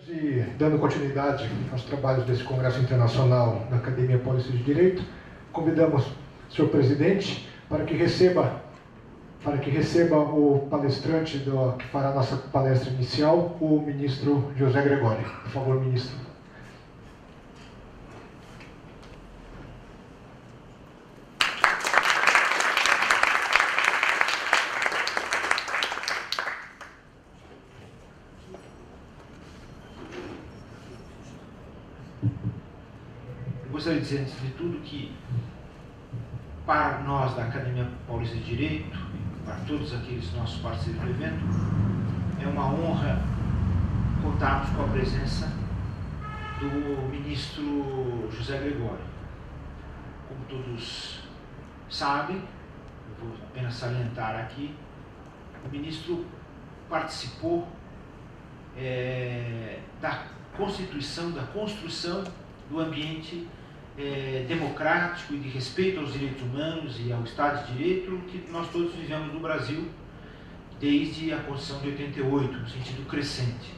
E dando continuidade aos trabalhos desse Congresso Internacional da Academia Paulista de Direito, convidamos o senhor presidente para que receba o palestrante que fará a nossa palestra inicial, o ministro José Gregório. Por favor, ministro. Gostaria de dizer, antes de tudo, que para nós da Academia Paulista de Direito, para todos aqueles nossos parceiros do evento, é uma honra contarmos com a presença do ministro José Gregório. Como todos sabem, eu vou apenas salientar aqui, o ministro participou da constituição, da construção do ambiente democrático e de respeito aos direitos humanos e ao Estado de Direito que nós todos vivemos no Brasil desde a Constituição de 88, no sentido crescente.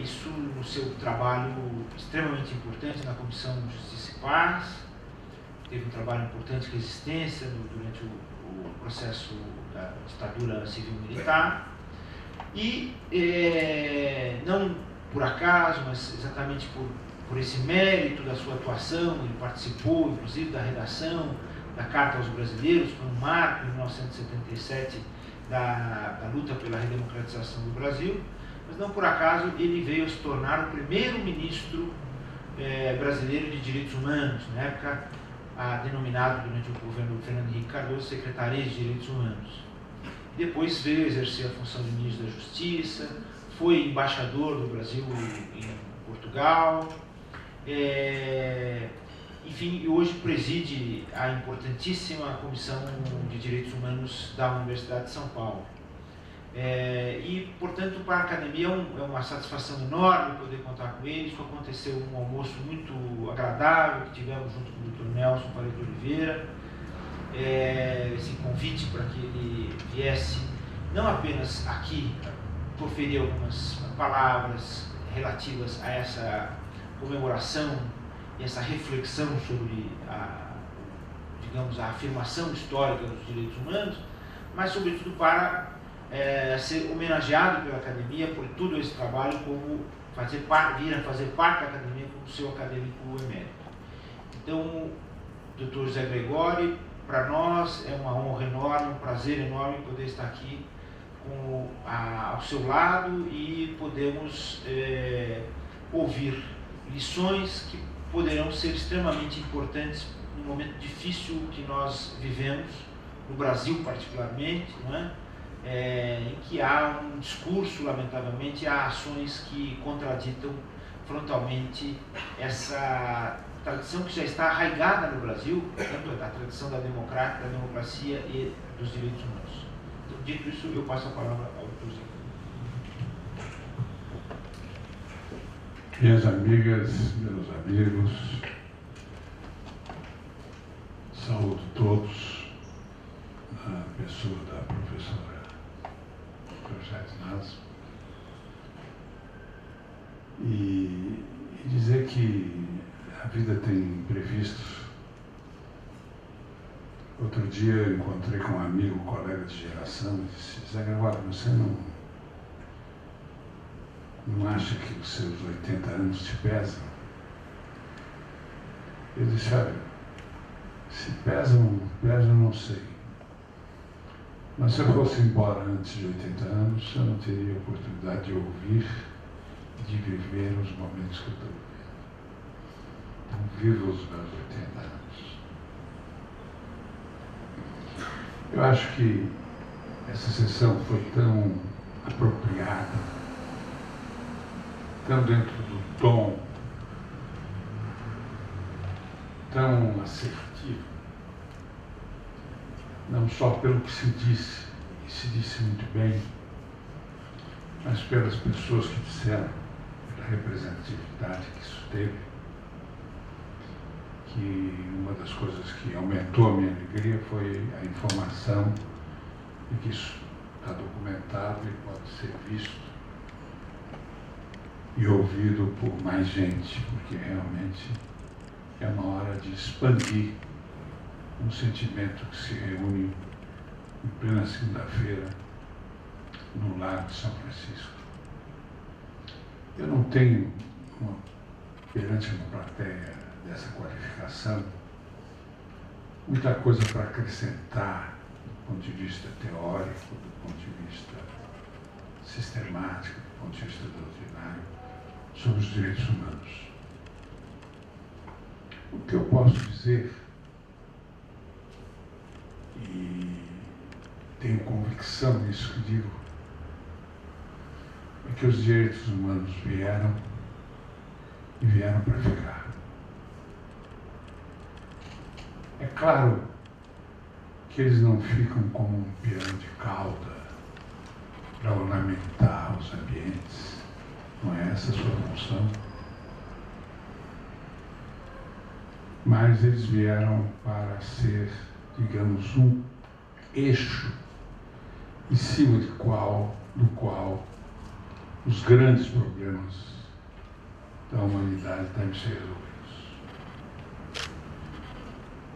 Isso no seu trabalho extremamente importante na Comissão de Justiça e Paz, teve um trabalho importante de resistência durante o processo da ditadura civil-militar e não por acaso, mas exatamente por esse mérito da sua atuação, ele participou inclusive da redação da Carta aos Brasileiros, foi um marco em 1977 da luta pela redemocratização do Brasil, mas não por acaso ele veio a se tornar o primeiro ministro brasileiro de Direitos Humanos, na época denominado durante o governo do Fernando Henrique Cardoso Secretaria de Direitos Humanos. Depois veio exercer a função de ministro da Justiça, foi embaixador do Brasil em Portugal, enfim, hoje preside a importantíssima Comissão de Direitos Humanos da Universidade de São Paulo. E, portanto, para a Academia é uma satisfação enorme poder contar com ele. Isso aconteceu um almoço muito agradável que tivemos junto com o Dr. Nelson Paredes de Oliveira. Esse convite para que ele viesse, não apenas aqui, proferir algumas palavras relativas a essa comemoração e essa reflexão sobre a afirmação histórica dos direitos humanos, mas sobretudo para ser homenageado pela Academia por todo esse trabalho, como vir a fazer parte da Academia como seu acadêmico emérito. Então, Dr. José Gregório, para nós é uma honra enorme, um prazer enorme poder estar aqui ao seu lado e podemos ouvir lições que poderão ser extremamente importantes no momento difícil que nós vivemos, no Brasil particularmente, não é? Em que há um discurso, lamentavelmente, há ações que contraditam frontalmente essa tradição que já está arraigada no Brasil, tanto a tradição da democracia e dos direitos humanos. Então, dito isso, eu passo a palavra ao Dr. Zé. Minhas amigas, meus amigos, saúdo todos na pessoa da professora Georgette Naso e dizer que a vida tem imprevistos. Outro dia eu encontrei com um amigo, um colega de geração, e disse: Zé Gregório, você não acha que os seus 80 anos te pesam? Eu disse: olha, se pesam, não sei. Mas se eu fosse embora antes de 80 anos, eu não teria a oportunidade de ouvir, de viver os momentos que eu estou vivendo. Então, vivo os meus 80 anos. Eu acho que essa sessão foi tão apropriada, tão dentro do tom, tão assertivo, não só pelo que se disse, e se disse muito bem, mas pelas pessoas que disseram, pela representatividade que isso teve, que uma das coisas que aumentou a minha alegria foi a informação de que isso está documentado e pode ser visto e ouvido por mais gente, porque realmente é uma hora de expandir um sentimento que se reúne em plena segunda-feira no Largo de São Francisco. Eu não tenho, perante uma plateia dessa qualificação, muita coisa para acrescentar do ponto de vista teórico, do ponto de vista sistemático, do ponto de vista doutrinário, sobre os direitos humanos. O que eu posso dizer, e tenho convicção nisso que digo, é que os direitos humanos vieram e vieram para ficar. É claro que eles não ficam como um piano de cauda para ornamentar os ambientes. Não é essa a sua função. Mas eles vieram para ser, digamos, um eixo em cima do qual os grandes problemas da humanidade devem ser resolvidos.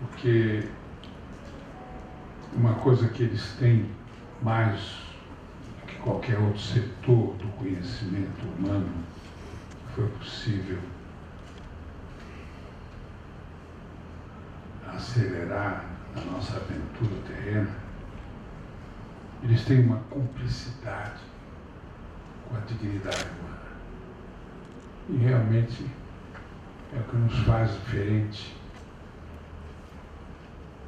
Porque uma coisa que eles têm mais do que qualquer outro setor do conhecimento humano que foi possível acelerar a nossa aventura terrena, eles têm uma cumplicidade com a dignidade humana. E realmente é o que nos faz diferente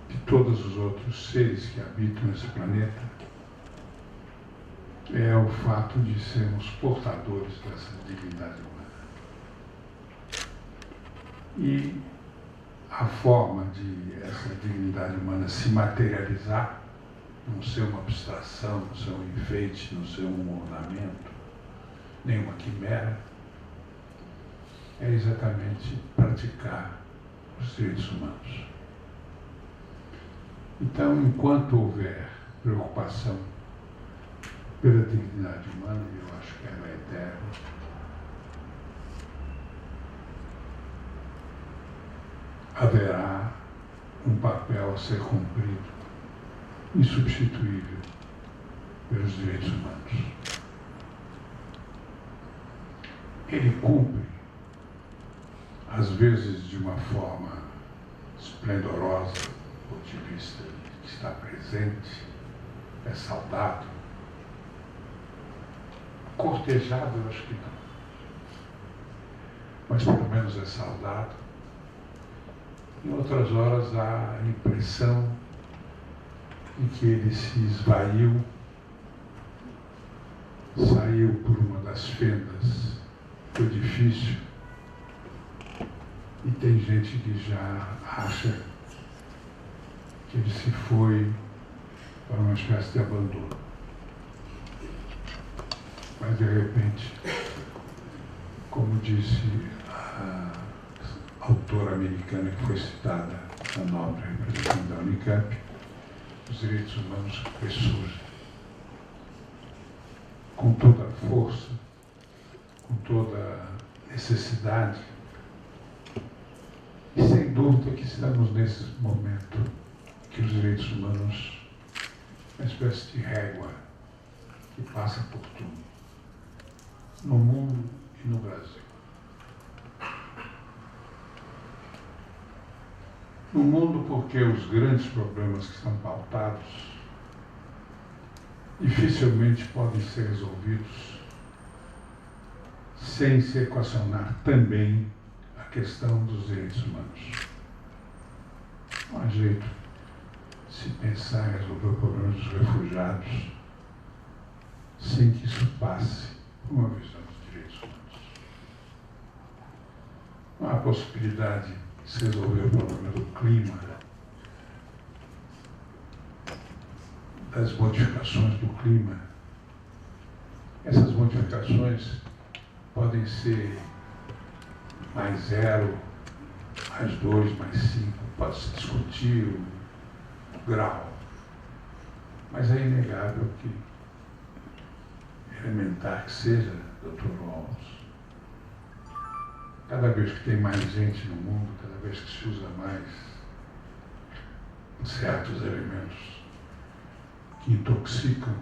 de todos os outros seres que habitam esse planeta, é o fato de sermos portadores dessa dignidade humana. E a forma de essa dignidade humana se materializar, não ser uma abstração, não ser um enfeite, não ser um ornamento, nem uma quimera, é exatamente praticar os direitos humanos. Então, enquanto houver preocupação pela dignidade humana, e eu acho que ela é eterna, haverá um papel a ser cumprido, insubstituível, pelos direitos humanos. Ele cumpre, às vezes de uma forma esplendorosa, do ponto de vista de que está presente, é saudado, cortejado, eu acho que não, mas pelo menos é saudado. Em outras horas há a impressão de que ele se esvaiu, saiu por uma das fendas do edifício, e tem gente que já acha que ele se foi para uma espécie de abandono. Mas de repente, como disse a autora americana que foi citada na nota representante da Unicamp, os direitos humanos ressurgem com toda a força, com toda a necessidade. E sem dúvida que estamos nesse momento que os direitos humanos, uma espécie de régua que passa por tudo, no mundo e no Brasil. No mundo, porque os grandes problemas que estão pautados dificilmente podem ser resolvidos sem se equacionar também a questão dos direitos humanos. Não há jeito de se pensar em resolver o problema dos refugiados sem que isso passe por uma visão dos direitos humanos. Não há possibilidade de se resolver o problema do clima, das modificações do clima. Essas modificações podem ser mais 0, mais 2, mais 5, pode-se discutir o grau, mas é inegável que, elementar que seja, Dr. Walls, Cada vez que tem mais gente no mundo, cada vez que se usa mais certos elementos que intoxicam,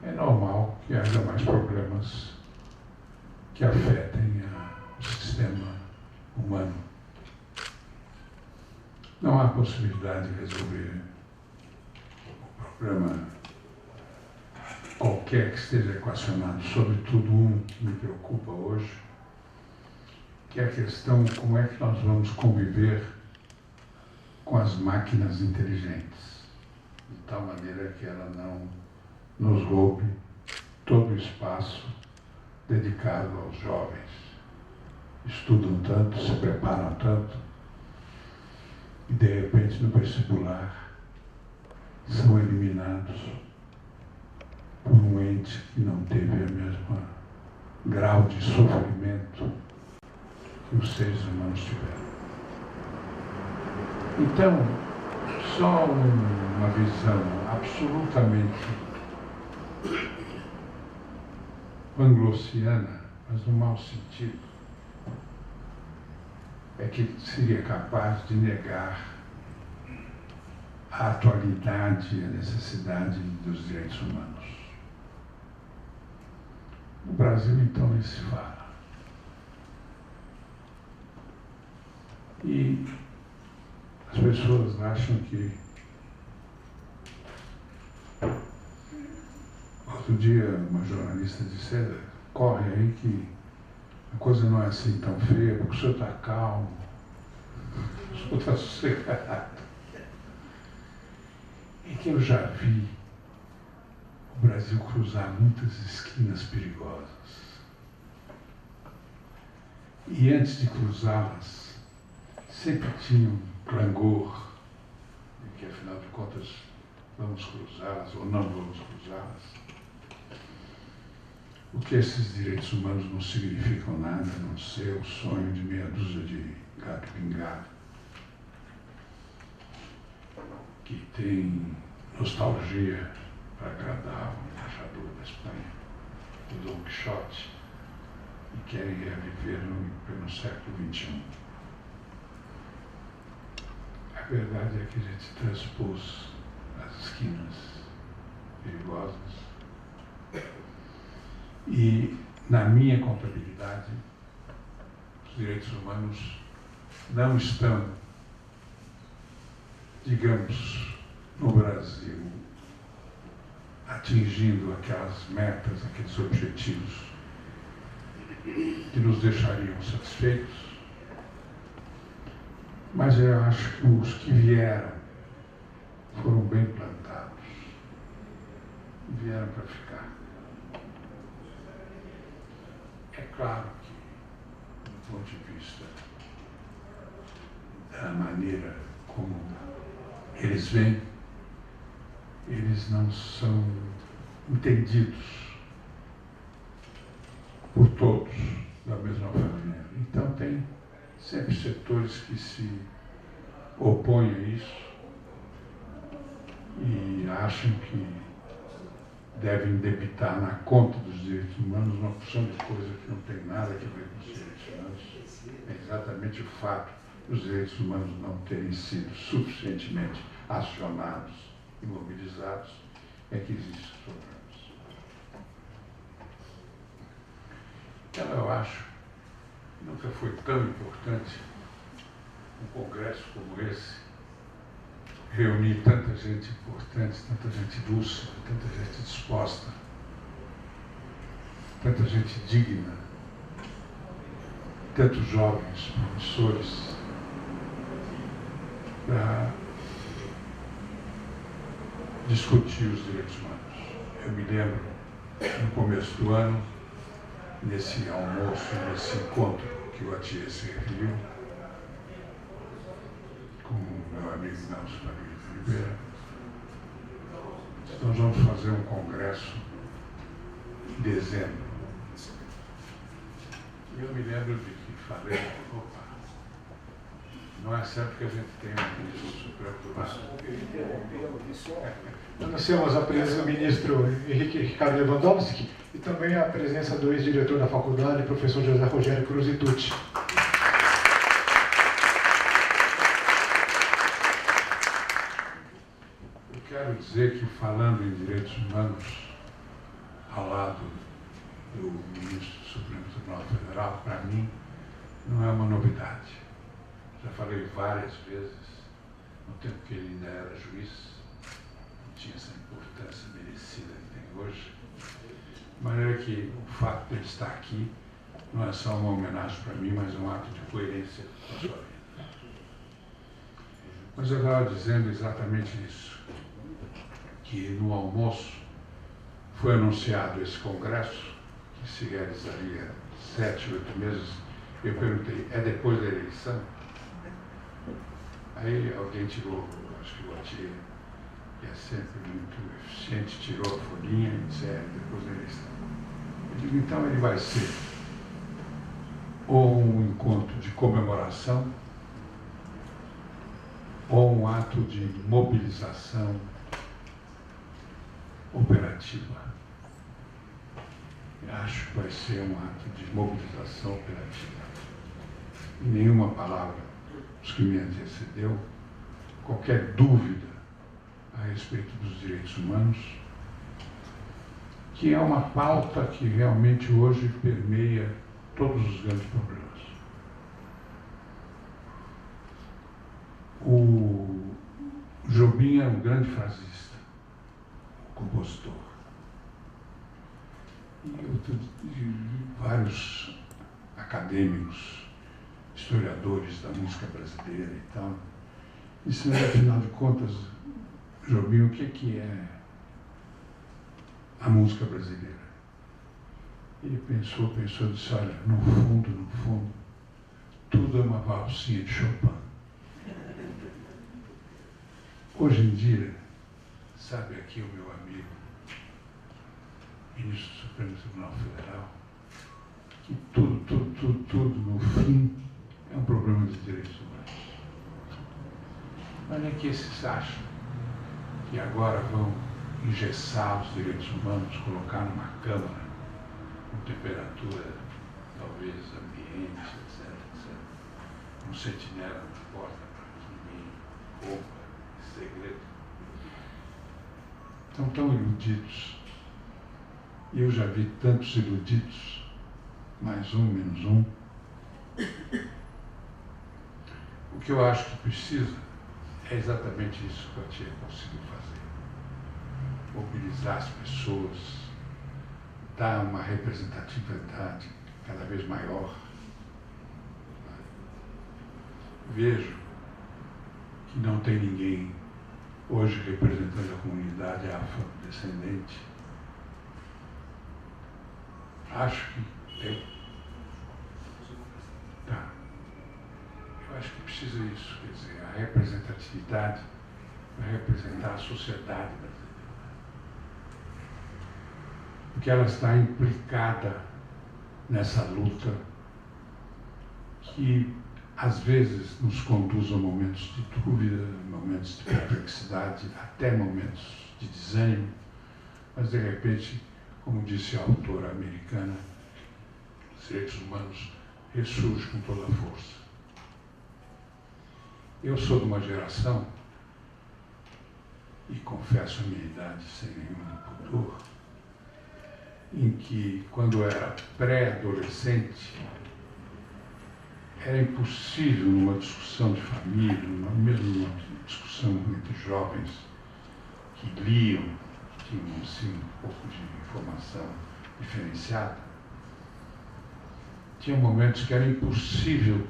é normal que haja mais problemas que afetem o sistema humano. Não há possibilidade de resolver o problema qualquer que esteja equacionado, sobretudo um que me preocupa hoje, que é a questão de como é que nós vamos conviver com as máquinas inteligentes, de tal maneira que ela não nos roube todo o espaço dedicado aos jovens. Estudam tanto, se preparam tanto, e de repente no vestibular são eliminados por um ente que não teve o mesmo grau de sofrimento que os seres humanos tiveram. Então, só uma visão absolutamente panglossiana, mas no mau sentido, é que seria capaz de negar a atualidade e a necessidade dos direitos humanos. No Brasil, então, nem se fala. E as pessoas acham que... Outro dia, uma jornalista disse: corre aí que a coisa não é assim tão feia, porque o senhor está calmo, o senhor está sossegado. É que eu já vi o Brasil cruzar muitas esquinas perigosas. E antes de cruzá-las, sempre tinha um clangor de que, afinal de contas, vamos cruzá-las ou não vamos cruzá-las. Porque esses direitos humanos não significam nada, a não ser o sonho de meia dúzia de gato pingado, que tem nostalgia para agradar o embaixador da Espanha, o Dom Quixote, e querem reviver no século XXI. A verdade é que a gente transpôs as esquinas perigosas e, na minha contabilidade, os direitos humanos não estão, digamos, no Brasil, atingindo aquelas metas, aqueles objetivos que nos deixariam satisfeitos, mas eu acho que os que vieram foram bem plantados, vieram para ficar. É claro que, do ponto de vista da maneira como eles vêm, eles não são entendidos por todos da mesma maneira. Então tem sempre setores que se opõem a isso e acham que devem debitar na conta dos direitos humanos uma porção de coisa que não tem nada a ver com os direitos humanos. É exatamente o fato dos direitos humanos não terem sido suficientemente acionados e mobilizados é que existem os problemas. Então eu acho que nunca foi tão importante um congresso como esse reunir tanta gente importante, tanta gente lúcida, tanta gente disposta, tanta gente digna, tantos jovens promissores para discutir os direitos humanos. Eu me lembro, no começo do ano, nesse almoço, nesse encontro que o Atier se referiu, com o meu amigo Nelson Oliveira, nós vamos fazer um congresso em dezembro. E eu me lembro de que falei, Não é certo que a gente tenha um ministro Supremo do lado. Anunciamos a presença do ministro Ricardo Lewandowski e também a presença do ex-diretor da faculdade, professor José Rogério Cruzitucci. Eu quero dizer que, falando em direitos humanos, ao lado do ministro do Supremo Tribunal Federal, para mim, não é uma novidade. Já falei várias vezes, no tempo que ele ainda era juiz, não tinha essa importância merecida que tem hoje. De maneira que o fato de ele estar aqui não é só uma homenagem para mim, mas um ato de coerência com a sua vida. Mas eu estava dizendo exatamente isso, que no almoço foi anunciado esse congresso, que se realizaria 7, 8 meses. Eu perguntei, é depois da eleição? Aí alguém tirou, acho que o Atier, que é sempre muito eficiente, tirou a folhinha e disse, é depois da eleição. Eu digo, então ele vai ser ou um encontro de comemoração, ou um ato de mobilização operativa. Eu acho que vai ser um ato de mobilização operativa. E nenhuma palavra dos que me antecedeu, qualquer dúvida a respeito dos direitos humanos, que é uma pauta que realmente hoje permeia todos os grandes problemas. O Jobim é um grande frasista, compositor. E vários acadêmicos, historiadores da música brasileira e tal, dizendo, afinal de contas, Jobim, o que é a música brasileira? Ele pensou e disse, olha, no fundo, tudo é uma valsinha de Chopin. Hoje em dia, sabe aqui o meu amigo, ministro do Supremo Tribunal Federal, que tudo, no fim, é um problema de direitos humanos. Mas é que esses acham que agora vão engessar os direitos humanos, colocar numa câmara, com temperatura, talvez, ambiente, etc. Um sentinela na porta para que ninguém rouba esse segredo. Estão tão iludidos. E eu já vi tantos iludidos, mais um, menos um. O que eu acho que precisa é exatamente isso que o Atier conseguiu fazer. Mobilizar as pessoas, dar uma representatividade cada vez maior. Vejo que não tem ninguém hoje representando a comunidade afrodescendente. Acho que tem. Tá. Eu acho que precisa isso, quer dizer, a representatividade para representar a sociedade brasileira. Porque ela está implicada nessa luta que às vezes nos conduz a momentos de dúvida, momentos de perplexidade, até momentos de desânimo, mas de repente, como disse a autora americana, os direitos humanos ressurgem com toda a força. Eu sou de uma geração, e confesso a minha idade sem nenhum pudor, em que, quando eu era pré-adolescente, era impossível numa discussão de família, mesmo numa discussão entre jovens que liam, que tinham assim, um pouco de informação diferenciada, tinha momentos que era impossível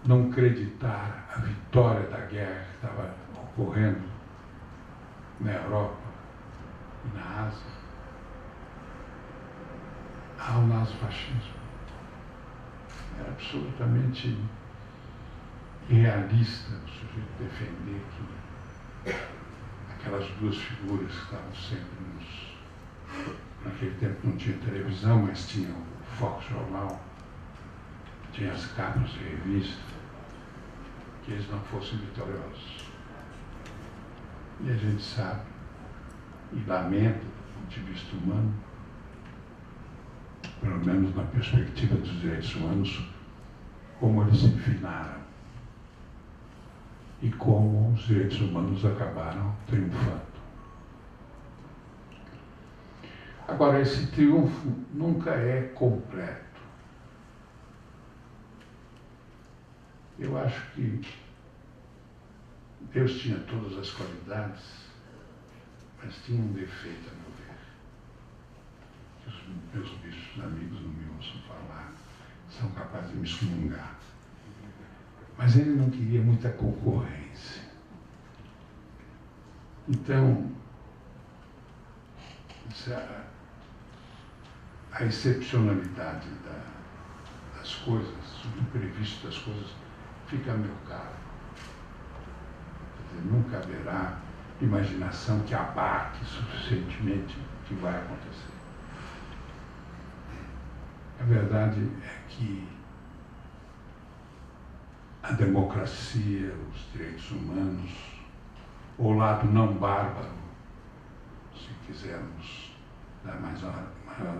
não acreditar a vitória da guerra que estava ocorrendo na Europa e na Ásia ao nazifascismo. Era absolutamente irrealista o sujeito defender que aquelas duas figuras que estavam sempre naquele tempo não tinha televisão, mas tinha o Fox Jornal, tinha as capas de revista, que eles não fossem vitoriosos. E a gente sabe, e lamenta, do ponto de vista humano, pelo menos na perspectiva dos direitos humanos, como eles se finaram e como os direitos humanos acabaram triunfando. Agora, esse triunfo nunca é completo. Eu acho que Deus tinha todas as qualidades, mas tinha um defeito, a meu ver, que os meus bichos amigos não me ouçam falar, são capazes de me excomungar. Mas ele não queria muita concorrência. Então, a excepcionalidade das coisas, o imprevisto das coisas, fica a meu caro. Quer dizer, nunca haverá imaginação que abarque suficientemente o que vai acontecer. A verdade é que a democracia, os direitos humanos, o lado não bárbaro, se quisermos dar maior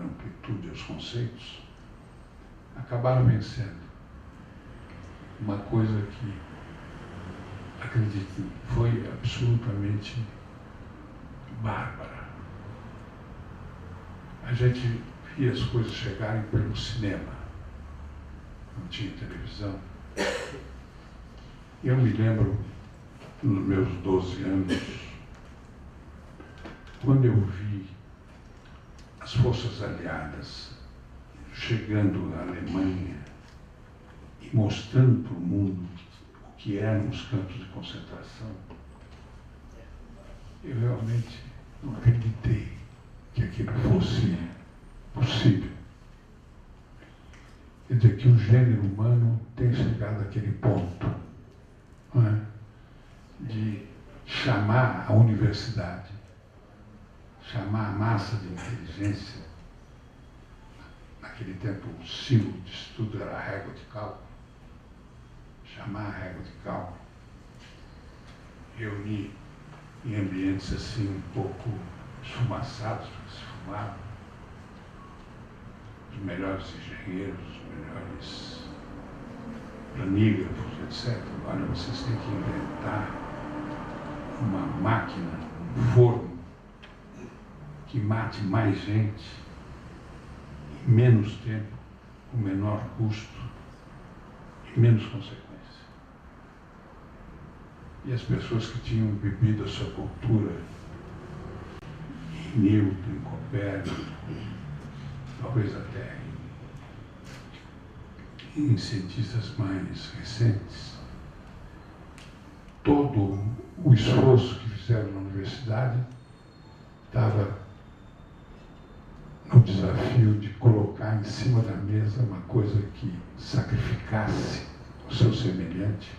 amplitude aos conceitos, acabaram vencendo. Uma coisa que, acreditem, foi absolutamente bárbara. A gente via as coisas chegarem pelo cinema, não tinha televisão. Eu me lembro, nos meus 12 anos, quando eu vi as forças aliadas chegando na Alemanha e mostrando para o mundo o que eram os campos de concentração, eu realmente não acreditei que aquilo fosse possível. Quer dizer, que o gênero humano tem chegado àquele ponto, não é? De chamar a universidade, chamar a massa de inteligência. Naquele tempo, o símbolo de estudo era a régua de cálculo. Chamar a régua de cálculo, reunir em ambientes assim um pouco esfumaçados, porque se fumavam, os melhores engenheiros, os melhores planígrafos, etc. Olha, vocês têm que inventar uma máquina, um forno, que mate mais gente em menos tempo, com menor custo e menos consequência. E as pessoas que tinham bebido a sua cultura em Newton, em Copérnico, talvez até em cientistas mais recentes, todo o esforço que fizeram na universidade estava no desafio de colocar em cima da mesa uma coisa que sacrificasse o seu semelhante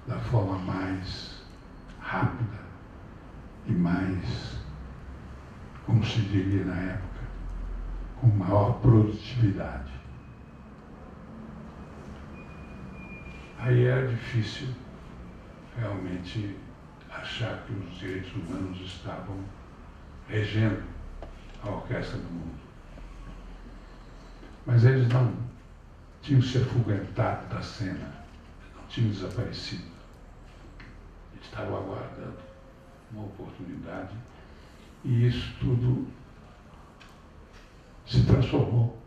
da forma mais rápida e mais, como se diria na época, com maior produtividade. Aí era difícil realmente achar que os direitos humanos estavam regendo a orquestra do mundo. Mas eles não tinham se afugentado da cena, não tinham desaparecido. Eles estavam aguardando uma oportunidade e isso tudo se transformou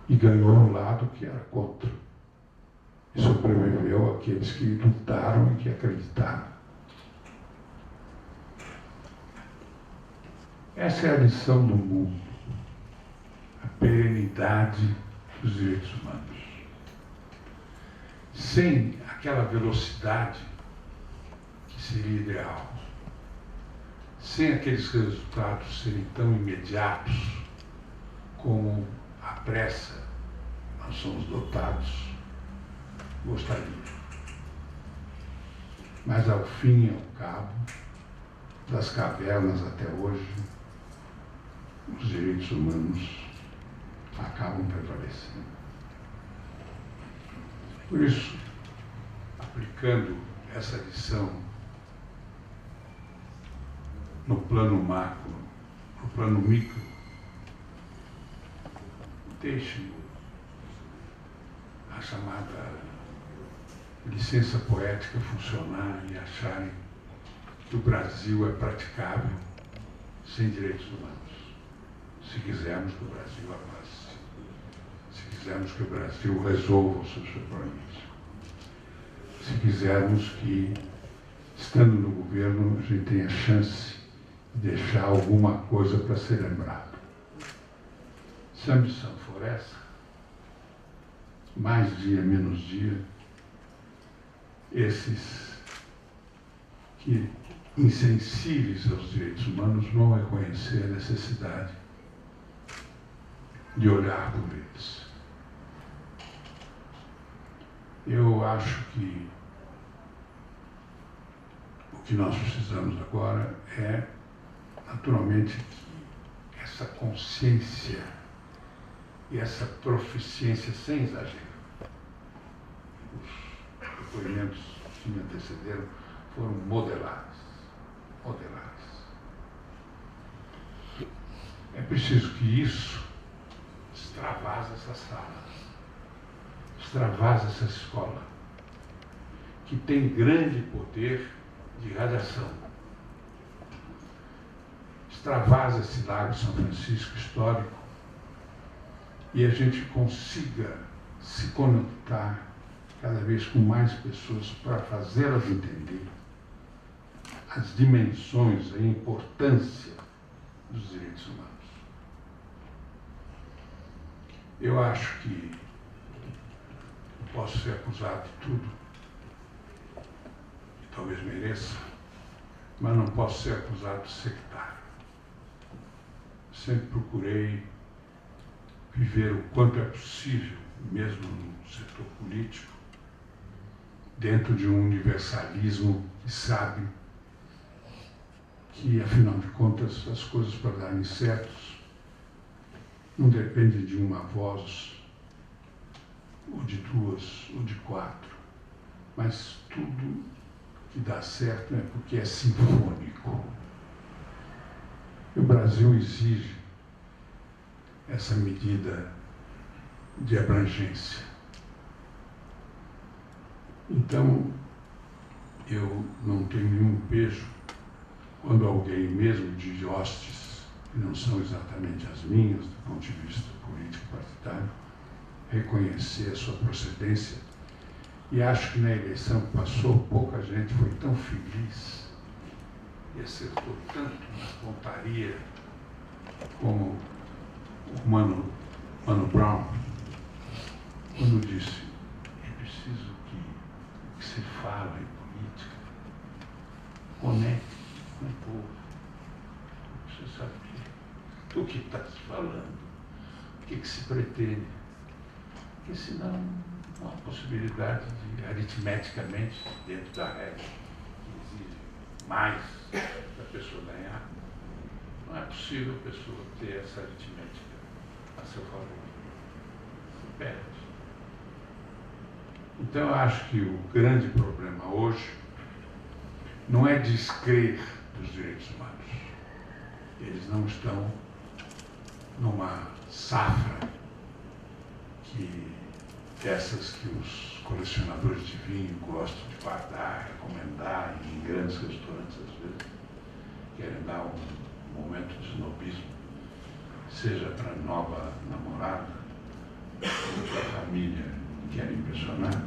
e ganhou um lado que era contra. E sobreviveu aqueles que lutaram e que acreditaram. Essa é a lição do mundo, a perenidade dos direitos humanos. Sem aquela velocidade que seria ideal, sem aqueles resultados serem tão imediatos como a pressa nós somos dotados, gostaria. Mas ao fim e ao cabo, das cavernas até hoje, os direitos humanos acabam prevalecendo. Por isso, aplicando essa lição no plano macro, no plano micro, deixem a chamada licença poética funcionar e acharem que o Brasil é praticável sem direitos humanos. Se quisermos que o Brasil avance, se quisermos que o Brasil resolva os seus problemas, se quisermos que, estando no governo, a gente tenha chance de deixar alguma coisa para ser lembrado. Se a missão for essa, mais dia, menos dia, esses que, insensíveis aos direitos humanos, vão reconhecer a necessidade de olhar por eles. Eu acho que o que nós precisamos agora é, naturalmente, que essa consciência e essa proficiência, sem exagero. Os depoimentos que me antecederam foram modelares. É preciso que isso extravase essa sala, extravase essa escola, que tem grande poder de radiação. Extravase esse Lago São Francisco histórico e a gente consiga se conectar cada vez com mais pessoas para fazê-las entender as dimensões, a importância dos direitos humanos. Eu acho que eu posso ser acusado de tudo, e talvez mereça, mas não posso ser acusado de sectário. Sempre procurei viver o quanto é possível, mesmo no setor político, dentro de um universalismo que sabe que, afinal de contas, as coisas para darem certos não dependem de uma voz, ou de duas, ou de quatro, mas tudo que dá certo é porque é sinfônico. E o Brasil exige essa medida de abrangência. Então, eu não tenho nenhum pejo quando alguém, mesmo de hostes que não são exatamente as minhas, do ponto de vista político-partidário, reconhecer a sua procedência. E acho que na eleição que passou, pouca gente foi tão feliz e acertou tanto na pontaria como o Mano Brown, quando disse: é preciso que o que se fala em política conecte com o povo. Você sabe o que está se falando, o que se pretende, porque senão não há possibilidade de, aritmeticamente, dentro da regra, que exige mais da pessoa ganhar, não é possível a pessoa ter essa aritmética a seu favor. Se perde. Então, eu acho que o grande problema hoje não é descrer dos direitos humanos. Eles não estão numa safra dessas que os colecionadores de vinho gostam de guardar, recomendar em grandes restaurantes, às vezes, querem dar um momento de snobismo, seja para a nova namorada, ou para a família que quer impressionar.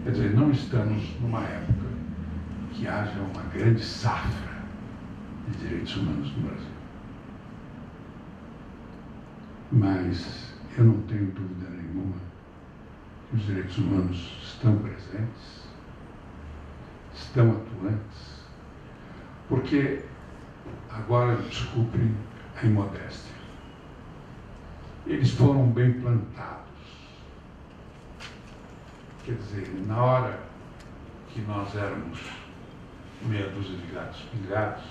Quer dizer, não estamos numa época que haja uma grande safra de direitos humanos no Brasil. Mas eu não tenho dúvida nenhuma que os direitos humanos estão presentes, estão atuantes, porque, agora, desculpem a imodéstia, eles foram bem plantados. Quer dizer, na hora que nós éramos meia dúzia de gatos pingados,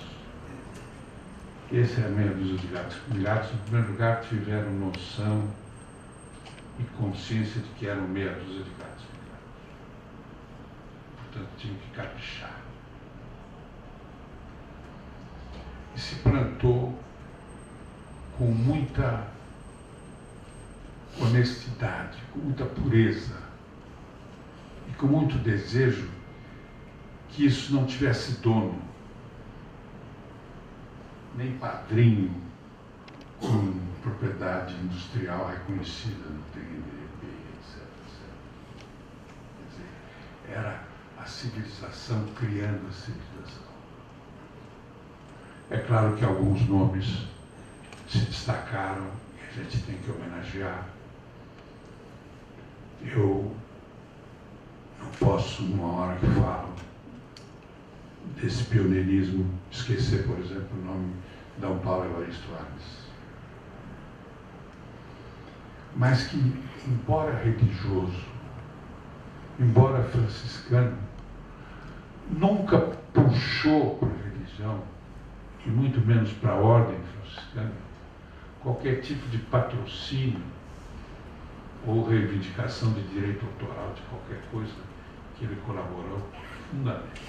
esse é a meia dúzia de gatos pingados, em primeiro lugar, tiveram noção e consciência de que eram meia dúzia de gatos pingados. portanto tinha que caprichar. E se plantou com muita honestidade, com muita pureza e com muito desejo que isso não tivesse dono, nem padrinho com propriedade industrial reconhecida no TNDP, etc, etc. Quer dizer, era a civilização criando a civilização. É claro que alguns nomes se destacaram e a gente tem que homenagear. Eu não posso, numa hora que falo desse pioneirismo, esquecer, por exemplo, o nome de D. Paulo Evaristo Arnes. Mas que, embora religioso, embora franciscano, nunca puxou para a religião, e muito menos para a ordem franciscana, qualquer tipo de patrocínio ou reivindicação de direito autoral de qualquer coisa que ele colaborou profundamente.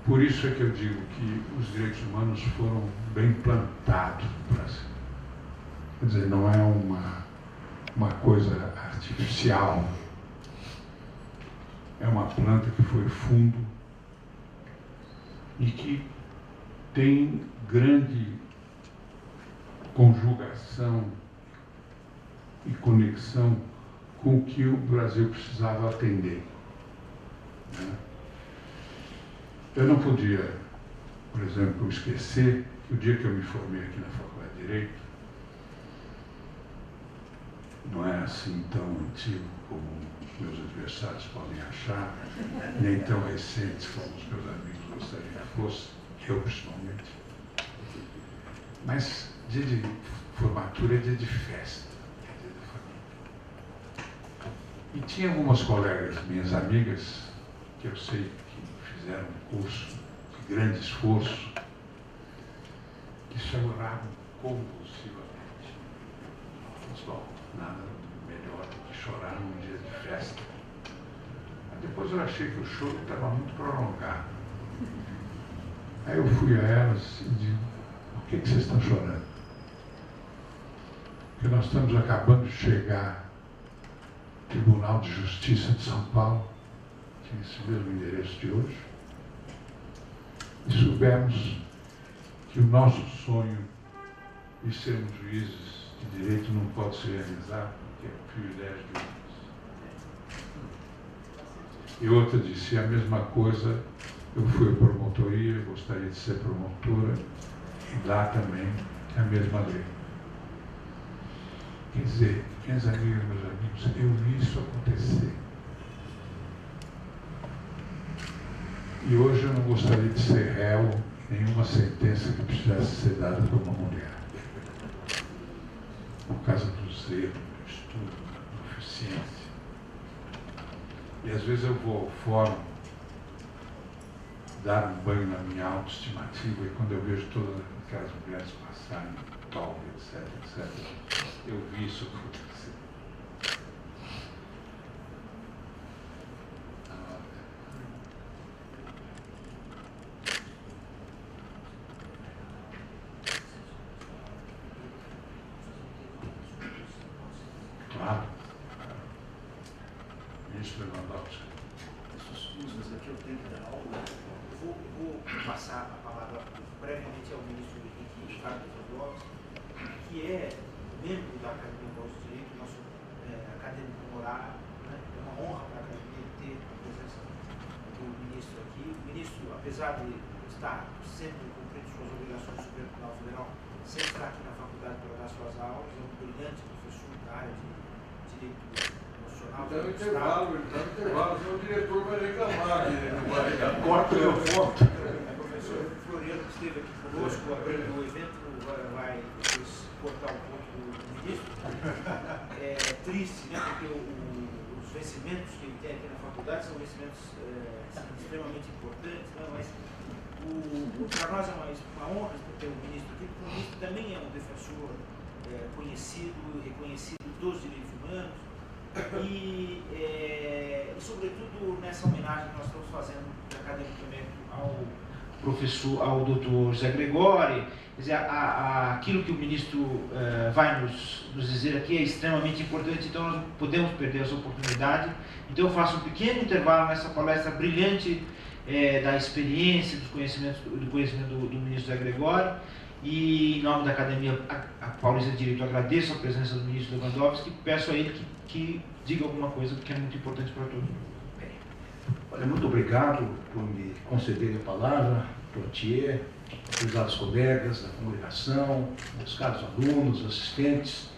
Por isso é que eu digo que os direitos humanos foram bem plantados no Brasil. Quer dizer, não é uma coisa artificial. É uma planta que foi fundo e que tem grande conjugação e conexão com o que o Brasil precisava atender, né? Eu não podia, por exemplo, esquecer que o dia que eu me formei aqui na Faculdade de Direito, não é assim tão antigo como os meus adversários podem achar, nem tão recente como os meus amigos gostariam que fosse, eu principalmente. Mas dia de formatura é dia de festa, é dia de família. E tinha algumas colegas, minhas amigas, que eu sei que fizeram um curso de grande esforço, que choravam convulsivamente. Mas, bom, nada melhor do que chorar num dia de festa. Mas depois eu achei que o choro estava muito prolongado. Aí eu fui a elas e digo: por que vocês estão chorando? Porque nós estamos acabando de chegar ao Tribunal de Justiça de São Paulo, que é esse mesmo endereço de hoje, e soubemos que o nosso sonho de sermos juízes de direito não pode se realizar, porque é privilégio de uns. E outra disse a mesma coisa: eu fui à promotoria, gostaria de ser promotora, e lá também é a mesma lei. Quer dizer, minhas amigas, meus amigos, eu vi isso acontecer. E hoje eu não gostaria de ser réu em nenhuma sentença que precisasse ser dada por uma mulher. Por causa do zelo, do estudo, da proficiência. E às vezes eu vou ao fórum dar um banho na minha autoestimativa, e quando eu vejo todas aquelas mulheres passarem, top, etc, etc, eu vi isso acontecer. Claro. Ministro Lewandowski. Excusas, aqui eu tenho que dar aula. Eu vou passar a palavra brevemente ao ministro Henrique Ricardo Lewandowski, que é membro da Academia de Direito, nosso acadêmico honorário, né? É uma honra para a Academia ter a presença do ministro aqui. O ministro, apesar de estar sempre cumprindo suas obrigações no Supremo Tribunal Federal, sempre está aqui na faculdade para dar suas aulas, é um brilhante professor da área de Direito Constitucional. Então, intervalo, senão o diretor vai reclamar. Corta o meu foto. O professor Floriano, que esteve aqui conosco, abrindo o evento, vai depois cortar o ponto do ministro. É triste, né? Porque os vencimentos que ele tem aqui na faculdade são vencimentos extremamente importantes, né? Mas para nós é uma honra ter o ministro aqui, porque o ministro também é um defensor conhecido e reconhecido dos direitos humanos, E sobretudo nessa homenagem que nós estamos fazendo academicamente ao Dr. José Gregori, quer dizer, aquilo que o ministro vai nos dizer aqui é extremamente importante, então nós não podemos perder essa oportunidade. Então eu faço um pequeno intervalo nessa palestra brilhante da experiência, do conhecimento do ministro José Gregori, e em nome da Academia Paulista de Direito, eu agradeço a presença do ministro Lewandowski e peço a ele que diga alguma coisa que é muito importante para todos. Olha, muito obrigado por me concederem a palavra, Tortier, prezados colegas da congregação, meus caros alunos, assistentes.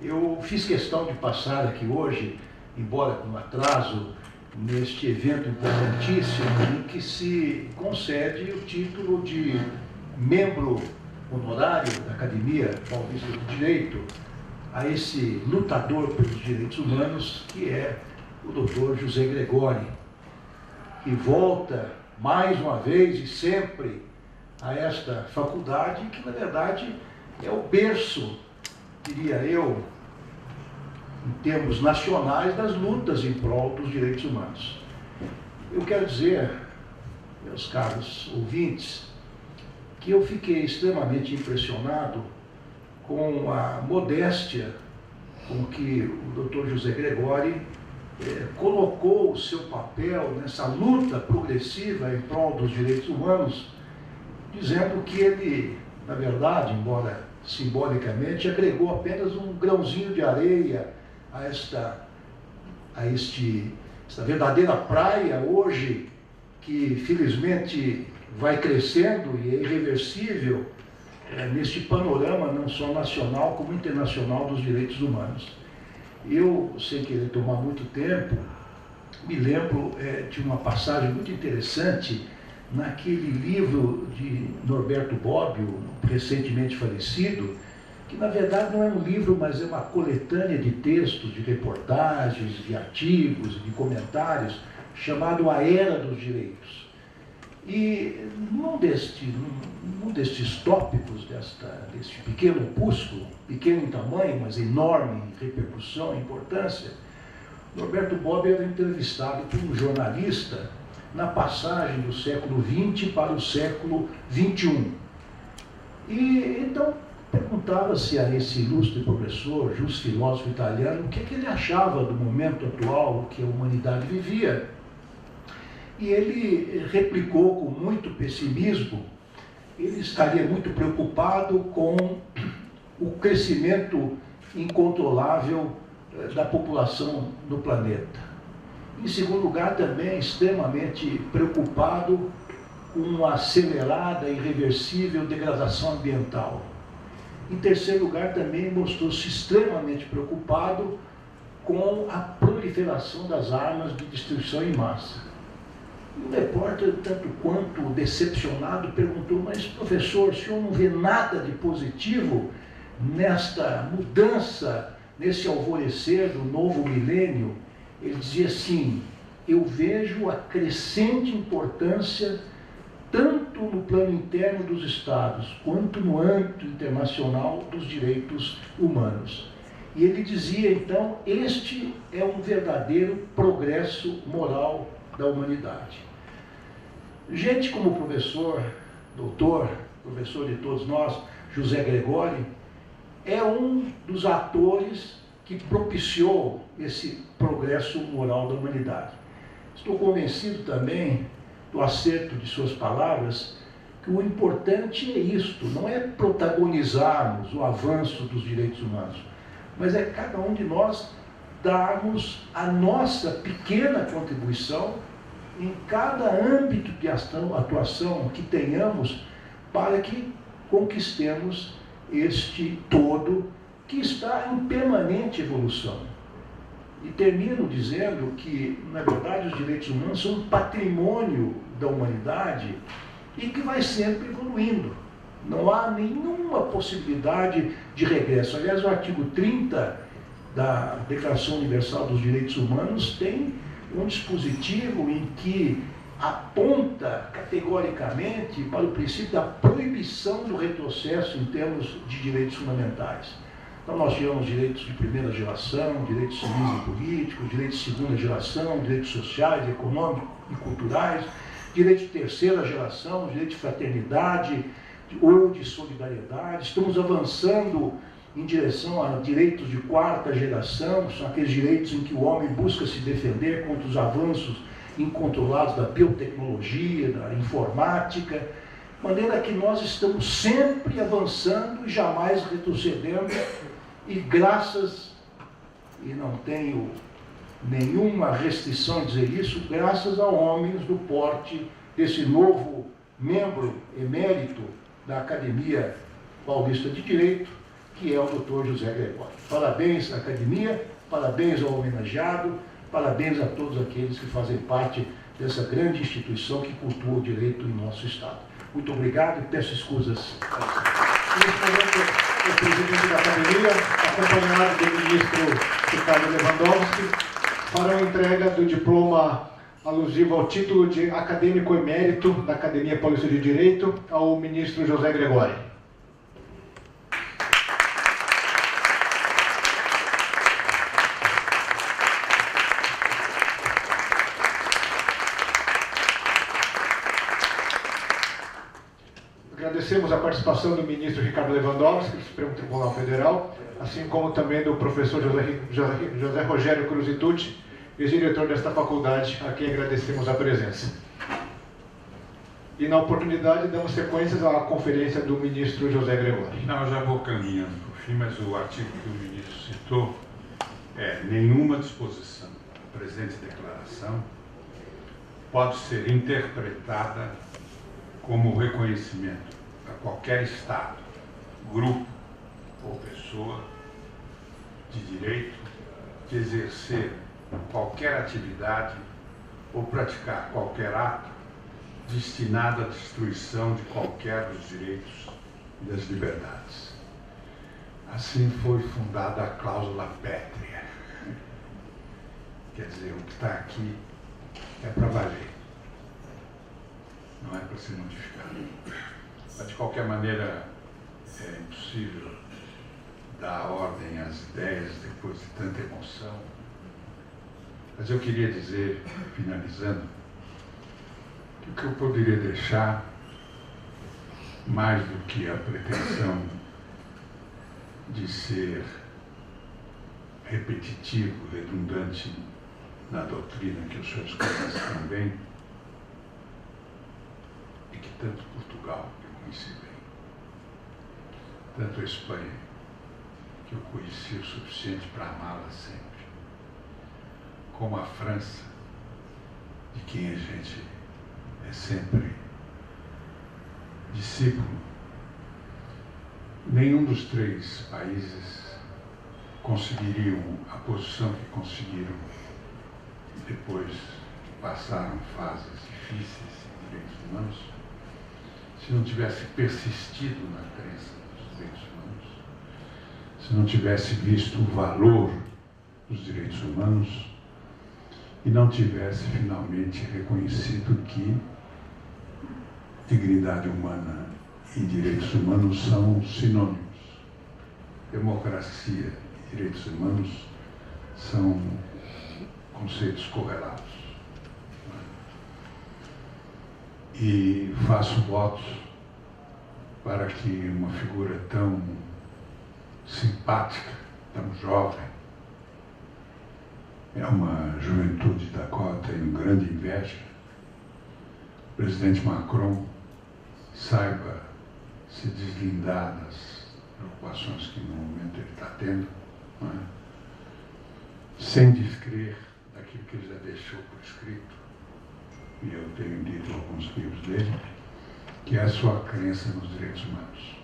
Eu fiz questão de passar aqui hoje, embora com atraso, neste evento importantíssimo em que se concede o título de membro honorário da Academia Paulista do Direito a esse lutador pelos direitos humanos, que é o Dr. José Gregori, que volta mais uma vez e sempre a esta faculdade, que na verdade é o berço, diria eu, em termos nacionais, das lutas em prol dos direitos humanos. Eu quero dizer, meus caros ouvintes, que eu fiquei extremamente impressionado com a modéstia com que o Dr. José Gregori colocou o seu papel nessa luta progressiva em prol dos direitos humanos, dizendo que ele, na verdade, embora simbolicamente, agregou apenas um grãozinho de areia a esta verdadeira praia hoje, que felizmente vai crescendo e é irreversível neste panorama não só nacional como internacional dos direitos humanos. Eu, sem querer tomar muito tempo, me lembro de uma passagem muito interessante naquele livro de Norberto Bobbio, recentemente falecido, que na verdade não é um livro, mas é uma coletânea de textos, de reportagens, de artigos, de comentários, chamado A Era dos Direitos. E num destes tópicos, deste pequeno opúsculo, pequeno em tamanho, mas enorme em repercussão e importância, Norberto Bobbio era entrevistado por um jornalista na passagem do século XX para o século XXI. E então perguntava-se a esse ilustre professor, justo filósofo italiano, o que ele achava do momento atual que a humanidade vivia. E ele replicou com muito pessimismo. Ele estaria muito preocupado com o crescimento incontrolável da população no planeta. Em segundo lugar, também extremamente preocupado com a acelerada e irreversível degradação ambiental. Em terceiro lugar, também mostrou-se extremamente preocupado com a proliferação das armas de destruição em massa. E o repórter, tanto quanto decepcionado, perguntou: mas professor, o senhor não vê nada de positivo nesta mudança, nesse alvorecer do novo milênio? Ele dizia assim: eu vejo a crescente importância tanto no plano interno dos Estados, quanto no âmbito internacional dos direitos humanos. E ele dizia, então, este é um verdadeiro progresso moral da humanidade. Gente como o professor, doutor, professor de todos nós, José Gregori, é um dos atores que propiciou esse progresso moral da humanidade. Estou convencido também do acerto de suas palavras, que o importante é isto, não é protagonizarmos o avanço dos direitos humanos, mas é cada um de nós darmos a nossa pequena contribuição em cada âmbito de atuação que tenhamos para que conquistemos este todo que está em permanente evolução. E termino dizendo que, na verdade, os direitos humanos são um patrimônio da humanidade e que vai sempre evoluindo. Não há nenhuma possibilidade de regresso. Aliás, o artigo 30 da Declaração Universal dos Direitos Humanos tem um dispositivo em que aponta categoricamente para o princípio da proibição do retrocesso em termos de direitos fundamentais. Então nós tivemos direitos de primeira geração, direitos civis e políticos, direitos de segunda geração, direitos sociais, econômicos e culturais, direitos de terceira geração, direitos de fraternidade ou de solidariedade. Estamos avançando em direção a direitos de quarta geração, que são aqueles direitos em que o homem busca se defender contra os avanços incontrolados da biotecnologia, da informática, de maneira que nós estamos sempre avançando e jamais retrocedendo, e graças, e não tenho nenhuma restrição em dizer isso, graças a homens do porte desse novo membro emérito da Academia Paulista de Direito, que é o Dr. José Gregório. Parabéns à Academia, parabéns ao homenageado, parabéns a todos aqueles que fazem parte dessa grande instituição que cultua o direito em nosso Estado. Muito obrigado e peço escusas. Neste momento, o presidente da Academia, acompanhado do ministro Ricardo Lewandowski, fará a entrega do diploma alusivo ao título de acadêmico emérito da Academia Paulista de Direito ao ministro José Gregório. Agradecemos a participação do ministro Ricardo Lewandowski, do Supremo Tribunal Federal, assim como também do professor José Rogério Cruzitucci, ex-diretor desta faculdade, a quem agradecemos a presença. E na oportunidade damos sequências à conferência do ministro José Gregório. Não, eu já vou caminhando para o fim, mas o artigo que o ministro citou é: nenhuma disposição da presente declaração pode ser interpretada como reconhecimento a qualquer Estado, grupo ou pessoa de direito de exercer qualquer atividade ou praticar qualquer ato destinado à destruição de qualquer dos direitos e das liberdades. Assim foi fundada a cláusula pétrea. Quer dizer, o que está aqui é para valer, não é para ser modificado. Mas, de qualquer maneira, é impossível dar ordem às ideias depois de tanta emoção. Mas eu queria dizer, finalizando, que o que eu poderia deixar, mais do que a pretensão de ser repetitivo, redundante na doutrina que os senhores conhecem também, e que tanto Portugal, que eu conheci bem, tanto a Espanha, que eu conheci o suficiente para amá-la sempre, como a França, de quem a gente é sempre discípulo. Nenhum dos três países conseguiriam a posição que conseguiram depois que passaram fases difíceis de direitos humanos, se não tivesse persistido na crença dos direitos humanos, se não tivesse visto o valor dos direitos humanos e não tivesse finalmente reconhecido que dignidade humana e direitos humanos são sinônimos. Democracia e direitos humanos são conceitos correlatos. E faço votos para que uma figura tão simpática, tão jovem, é uma juventude da qual eu tenho grande inveja, o presidente Macron saiba se deslindar das preocupações que no momento ele está tendo, não é? Sem descrer daquilo que ele já deixou por escrito, e eu tenho lido alguns livros dele, que é a sua crença nos direitos humanos.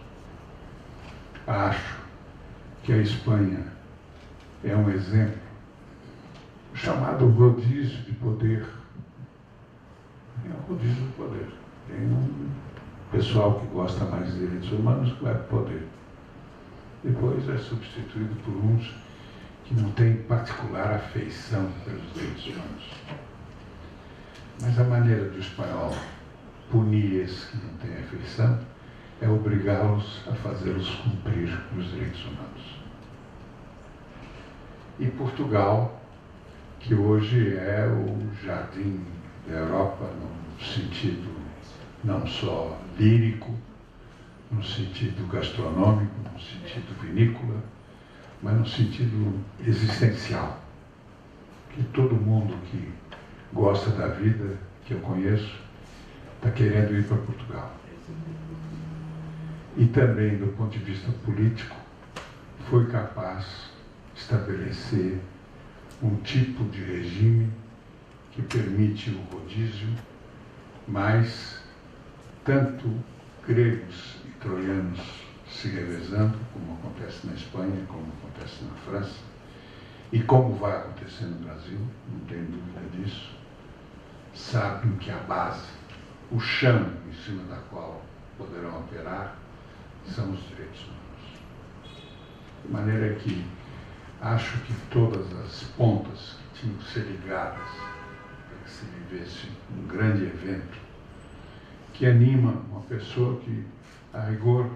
Acho que a Espanha é um exemplo, o chamado rodízio de poder. É um rodízio de poder. Tem um pessoal que gosta mais de direitos humanos que vai para o poder. Depois é substituído por uns que não têm particular afeição pelos direitos humanos. Mas a maneira do espanhol punir esses que não têm afeição é obrigá-los a fazê-los cumprir os direitos humanos. e Portugal, que hoje é o jardim da Europa, no sentido não só lírico, no sentido gastronômico, no sentido vinícola, mas no sentido existencial. Que todo mundo que gosta da vida, que eu conheço, está querendo ir para Portugal. E também, do ponto de vista político, foi capaz de estabelecer um tipo de regime que permite o rodízio, mas tanto gregos e troianos se revezando, como acontece na Espanha, como acontece na França, e como vai acontecer no Brasil, não tenho dúvida disso, sabem que a base, o chão em cima da qual poderão operar, são os direitos humanos. De maneira que acho que todas as pontas que tinham que ser ligadas para que se vivesse um grande evento que anima uma pessoa que, a rigor,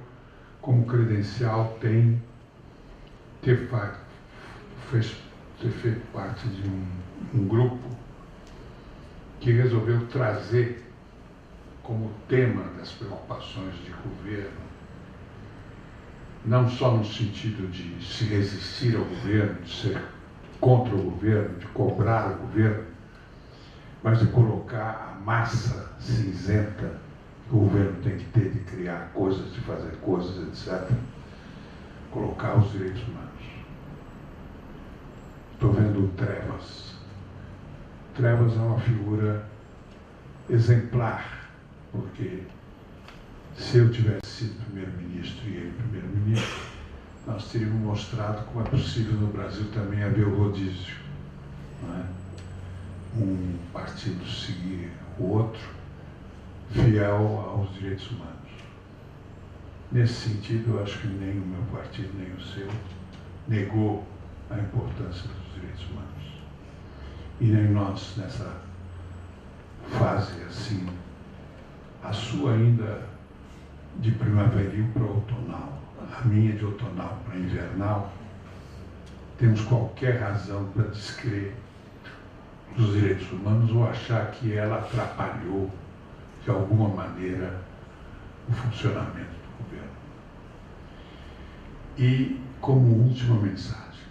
como credencial, tem ter feito parte de um grupo que resolveu trazer como tema das preocupações de governo, não só no sentido de se resistir ao governo, de ser contra o governo, de cobrar o governo, mas de colocar a massa cinzenta que o governo tem que ter de criar coisas, de fazer coisas, etc., colocar os direitos humanos. Estou vendo o Trevas. Trevas é uma figura exemplar, porque se eu tivesse sido primeiro-ministro e ele primeiro-ministro, nós teríamos mostrado como é possível no Brasil também haver o rodízio. Não é? Um partido seguir o outro, fiel aos direitos humanos. Nesse sentido, eu acho que nem o meu partido, nem o seu, negou a importância dos direitos humanos. E nem nós, nessa fase assim, a sua ainda de primaveril para outonal, a minha de outonal para invernal, temos qualquer razão para descrer dos direitos humanos ou achar que ela atrapalhou, de alguma maneira, o funcionamento do governo. E, como última mensagem,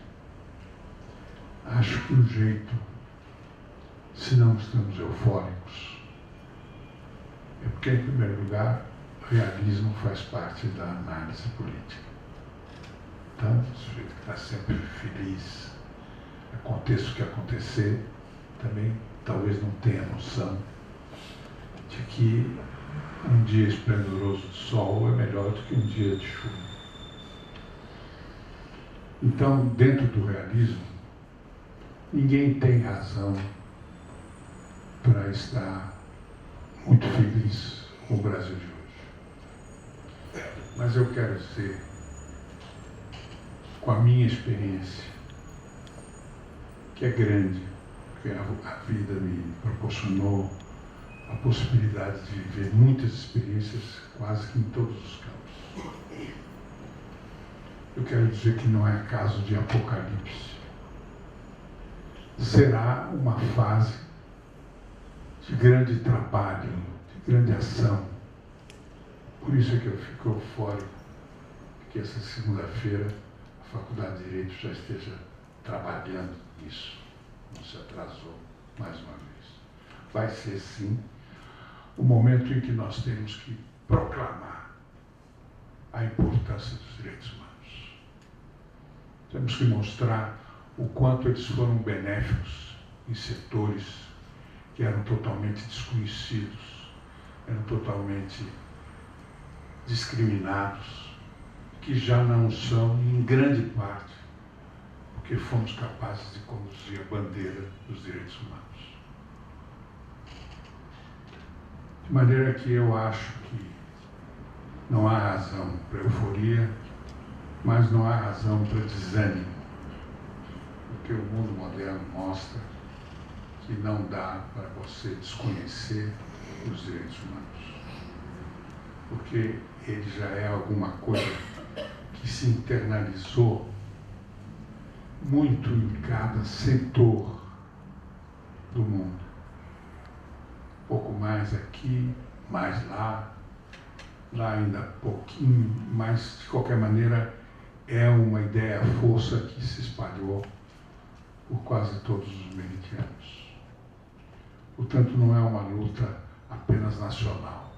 acho que o jeito, se não estamos eufóricos, é porque, em primeiro lugar, o realismo faz parte da análise política. Então, o sujeito que está sempre feliz, aconteça o que acontecer, também talvez não tenha noção de que um dia esplendoroso de sol é melhor do que um dia de chuva. Então, dentro do realismo, ninguém tem razão para estar muito feliz com o Brasil de hoje. Mas eu quero dizer, com a minha experiência, que é grande, porque a vida me proporcionou a possibilidade de viver muitas experiências, quase que em todos os campos. Eu quero dizer que não é caso de apocalipse. Será uma fase de grande trabalho, de grande ação. Por isso é que eu fico eufórico que essa segunda-feira a Faculdade de Direito já esteja trabalhando nisso. Não se atrasou mais uma vez. Vai ser, sim, o momento em que nós temos que proclamar a importância dos direitos humanos. Temos que mostrar o quanto eles foram benéficos em setores que eram totalmente desconhecidos, eram totalmente discriminados, que já não são, em grande parte, porque fomos capazes de conduzir a bandeira dos direitos humanos. De maneira que eu acho que não há razão para euforia, mas não há razão para desânimo, porque o mundo moderno mostra que não dá para você desconhecer os direitos humanos, porque ele já é alguma coisa que se internalizou muito em cada setor do mundo. Um pouco mais aqui, mais lá ainda pouquinho, mas de qualquer maneira é uma ideia força que se espalhou por quase todos os meridianos. Portanto, não é uma luta apenas nacional,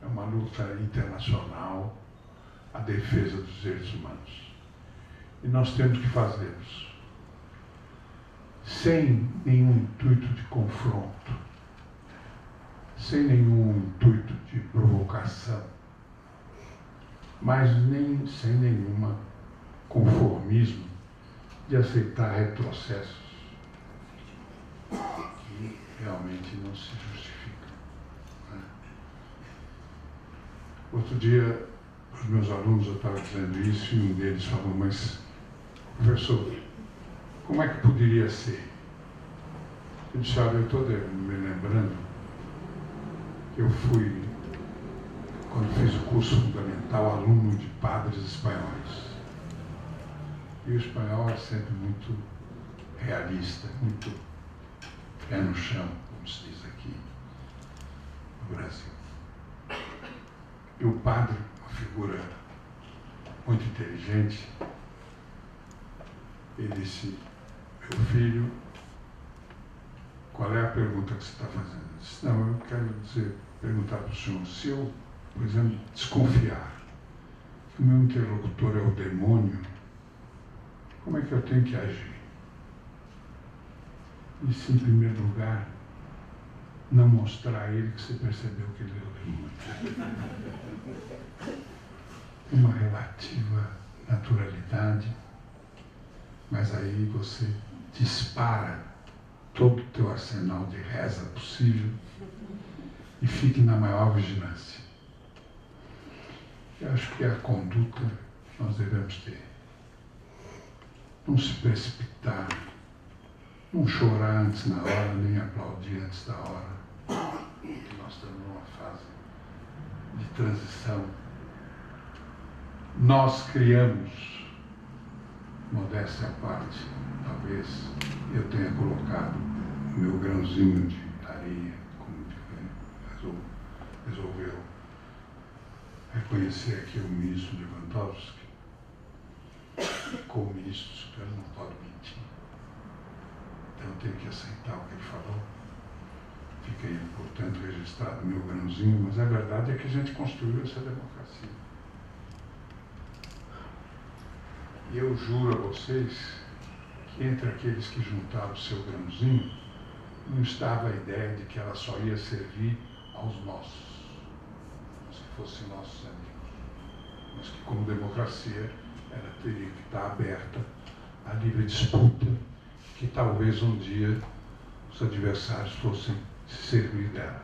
é uma luta internacional à defesa dos direitos humanos. E nós temos que fazê-los sem nenhum intuito de confronto, sem nenhum intuito de provocação, mas nem sem nenhum conformismo de aceitar retrocessos que realmente não se justificam. Né? Outro dia, os meus alunos, eu estava dizendo isso, e um deles falou, mas, professor, como é que poderia ser? Eu disse, olha, eu estou me lembrando que eu fui, quando fiz o curso fundamental, aluno de padres espanhóis. E o espanhol é sempre muito realista, muito pé no chão, como se diz aqui no Brasil. E o padre, uma figura muito inteligente, ele disse, meu filho, qual é a pergunta que você está fazendo? Eu disse, não, eu quero perguntar para o senhor, se eu, por exemplo, desconfiar que o meu interlocutor é o demônio, como é que eu tenho que agir? E se, em primeiro lugar, não mostrar a ele que você percebeu que ele é o demônio. Uma relativa naturalidade, mas aí você dispara todo o teu arsenal de reza possível e fique na maior vigilância. Eu acho que é a conduta que nós devemos ter. Não se precipitar, não chorar antes da hora, nem aplaudir antes da hora. Nós estamos numa fase de transição. Nós criamos, modéstia à parte, talvez eu tenha colocado o meu grãozinho de areia, como resolveu reconhecer aqui o ministro Lewandowski. Como ministro supremo não pode mentir. Então eu tenho que aceitar o que ele falou. Fica aí, portanto, registrado o meu grãozinho, mas a verdade é que a gente construiu essa democracia. E eu juro a vocês que entre aqueles que juntaram o seu grãozinho, não estava a ideia de que ela só ia servir aos nossos, como se fossem nossos amigos, mas que como democracia ela teria que estar aberta à livre disputa, que talvez um dia os adversários fossem se servir dela.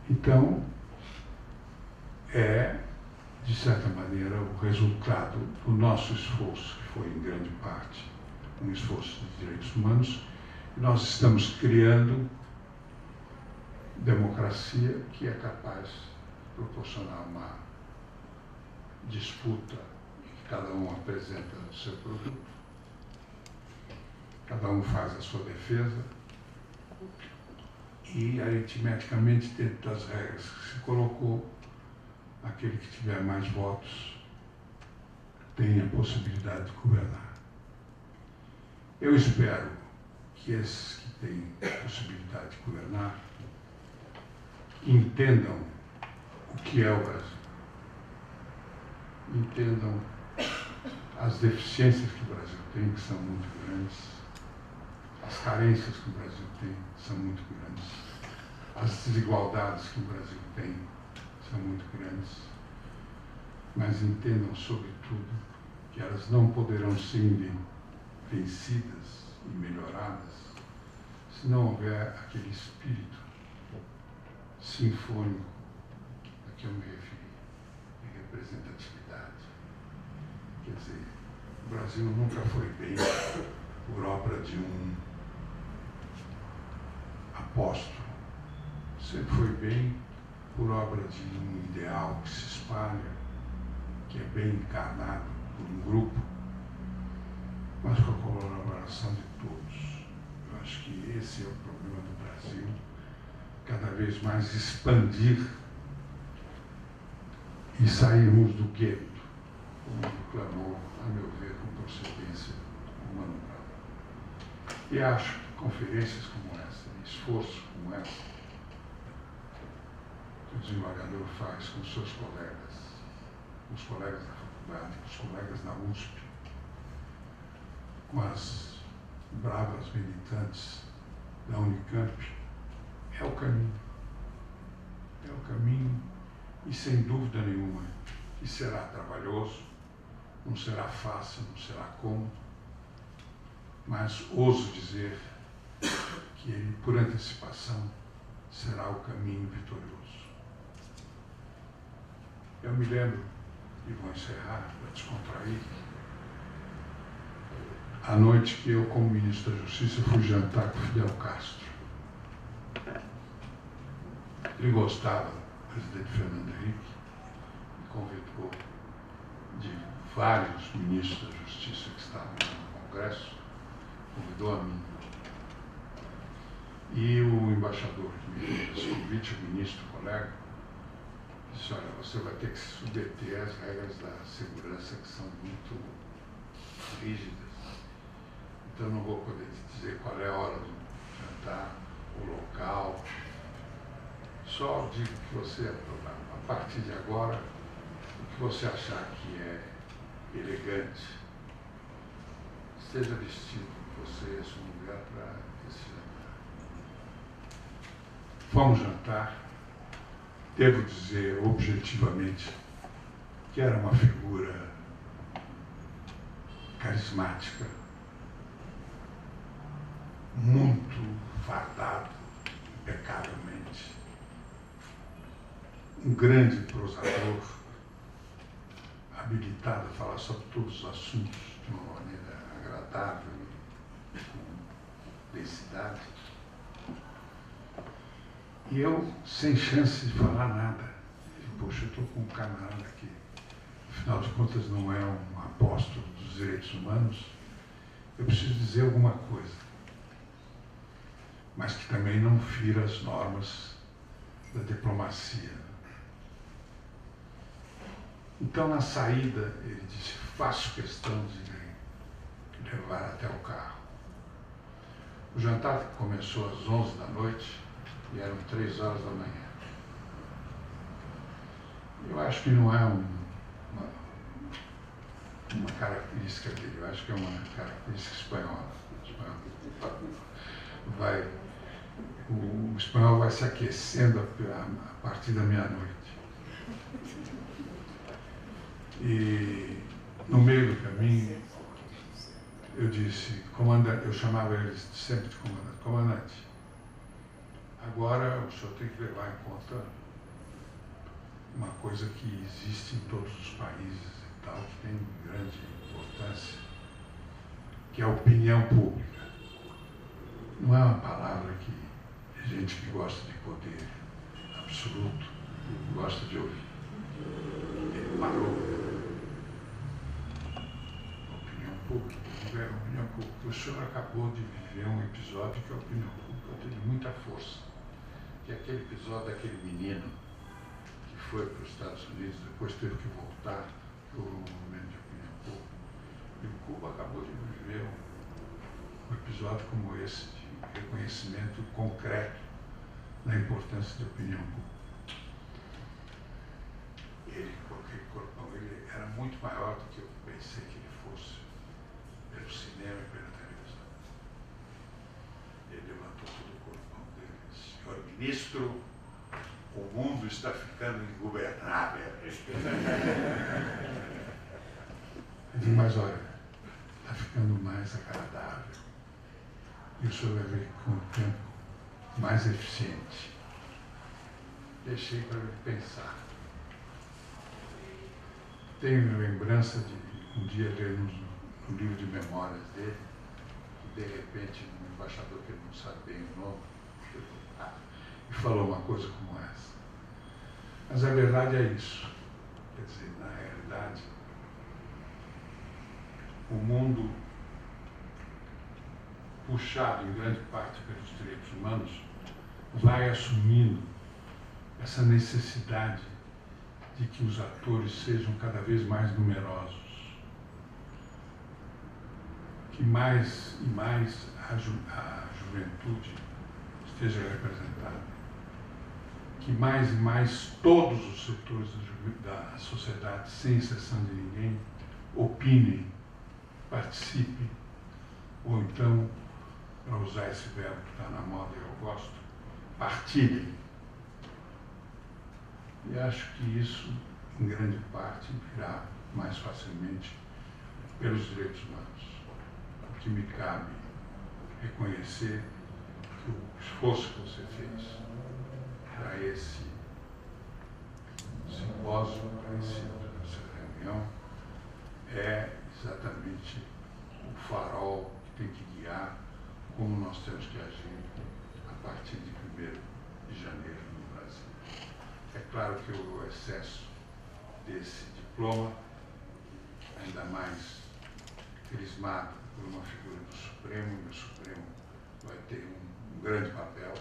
Então, é, de certa maneira, o resultado do nosso esforço, que foi em grande parte um esforço de direitos humanos, e nós estamos criando democracia que é capaz de proporcionar uma disputa em que cada um apresenta o seu produto, cada um faz a sua defesa e, aritmeticamente, dentro das regras que se colocou, aquele que tiver mais votos tem a possibilidade de governar. Eu espero que esses que têm a possibilidade de governar entendam o que é o Brasil. Entendam as deficiências que o Brasil tem, que são muito grandes, as carências que o Brasil tem, que são muito grandes, as desigualdades que o Brasil tem, são muito grandes, mas entendam, sobretudo, que elas não poderão ser vencidas e melhoradas se não houver aquele espírito sinfônico a que eu me referi, de representatividade. Quer dizer, o Brasil nunca foi bem por obra de um apóstolo, sempre foi bem por obra de um ideal que se espalha que é bem encarnado por um grupo, mas com a colaboração de todos. Eu acho que esse é o problema do Brasil, cada vez mais expandir e sairmos do gueto, como reclamou, a meu ver, com procedência o Mano Brown. E acho que conferências como essa, esforços como essa, que o desembargador faz com seus colegas, com os colegas da faculdade, com os colegas da USP, com as bravas militantes da Unicamp, é o caminho. É o caminho e, sem dúvida nenhuma, que será trabalhoso, não será fácil, não será cômodo, mas ouso dizer que ele, por antecipação, será o caminho vitorioso. Eu me lembro, e vou encerrar para descontrair, a noite que eu, como ministro da Justiça, fui jantar com Fidel Castro. Ele gostava, o presidente Fernando Henrique, me convidou de vários ministros da Justiça que estavam no Congresso, convidou a mim. E o embaixador que me fez esse convite, o ministro, colega, disse: olha, você vai ter que se submeter às regras da segurança, que são muito rígidas. Então eu não vou poder te dizer qual é a hora do jantar, o local. Só digo que você, a partir de agora, o que você achar que é elegante, esteja vestido você e sua mulher para esse jantar. Fomos jantar. Devo dizer objetivamente que era uma figura carismática, muito fardado, impecavelmente, um grande prosador, habilitado a falar sobre todos os assuntos de uma maneira agradável e com densidade. E eu, sem chance de falar nada, poxa, eu estou com um camarada que, afinal de contas, não é um apóstolo dos direitos humanos, eu preciso dizer alguma coisa, mas que também não fira as normas da diplomacia. Então, na saída, ele disse: faço questão de levar até o carro. O jantar começou às 11 da noite e eram 3 horas da manhã. Eu acho que não é uma característica dele, eu acho que é uma característica espanhola. O espanhol vai se aquecendo a partir da meia-noite. E no meio do caminho, eu disse: comandante, eu chamava ele sempre de comandante, comandante, agora o senhor tem que levar em conta uma coisa que existe em todos os países e tal, que tem grande importância, que é a opinião pública. Não é uma palavra que gente que gosta de poder absoluto gosta de ouvir. Ele parou. Opinião pública. O senhor acabou de viver um episódio que a opinião pública teve muita força, que é aquele episódio daquele menino que foi para os Estados Unidos, depois teve que voltar por um movimento de opinião pública. E o Cuba acabou de viver um episódio como esse, de reconhecimento concreto da importância da opinião pública. Ele, com aquele corpão, ele era muito maior do que eu pensei que ele fosse, pelo cinema e pela televisão. Ele levantou todo o corpão dele e disse: senhor ministro, o mundo está ficando ingovernável. Eu disse: mas olha, está ficando mais agradável. E o senhor vai ver com o tempo mais eficiente. Deixei para ele pensar. Tenho lembrança de um dia ler no livro de memórias dele, que de repente um embaixador que ele não sabe bem o nome, e falou uma coisa como essa. Mas a verdade é isso. Quer dizer, na realidade, o mundo, puxado em grande parte pelos direitos humanos, vai assumindo essa necessidade de que os atores sejam cada vez mais numerosos, que mais e mais a juventude esteja representada, que mais e mais todos os setores da sociedade, sem exceção de ninguém, opinem, participem, ou então, para usar esse verbo que está na moda e eu gosto, partilhem. E acho que isso, em grande parte, virá mais facilmente pelos direitos humanos. O que me cabe reconhecer que o esforço que você fez para esse simpósio, para essa reunião, é exatamente o farol que tem que guiar como nós temos que agir a partir de 1º de janeiro no Brasil. É claro que o excesso desse diploma, ainda mais crismado por uma figura do Supremo, e o Supremo vai ter um grande papel,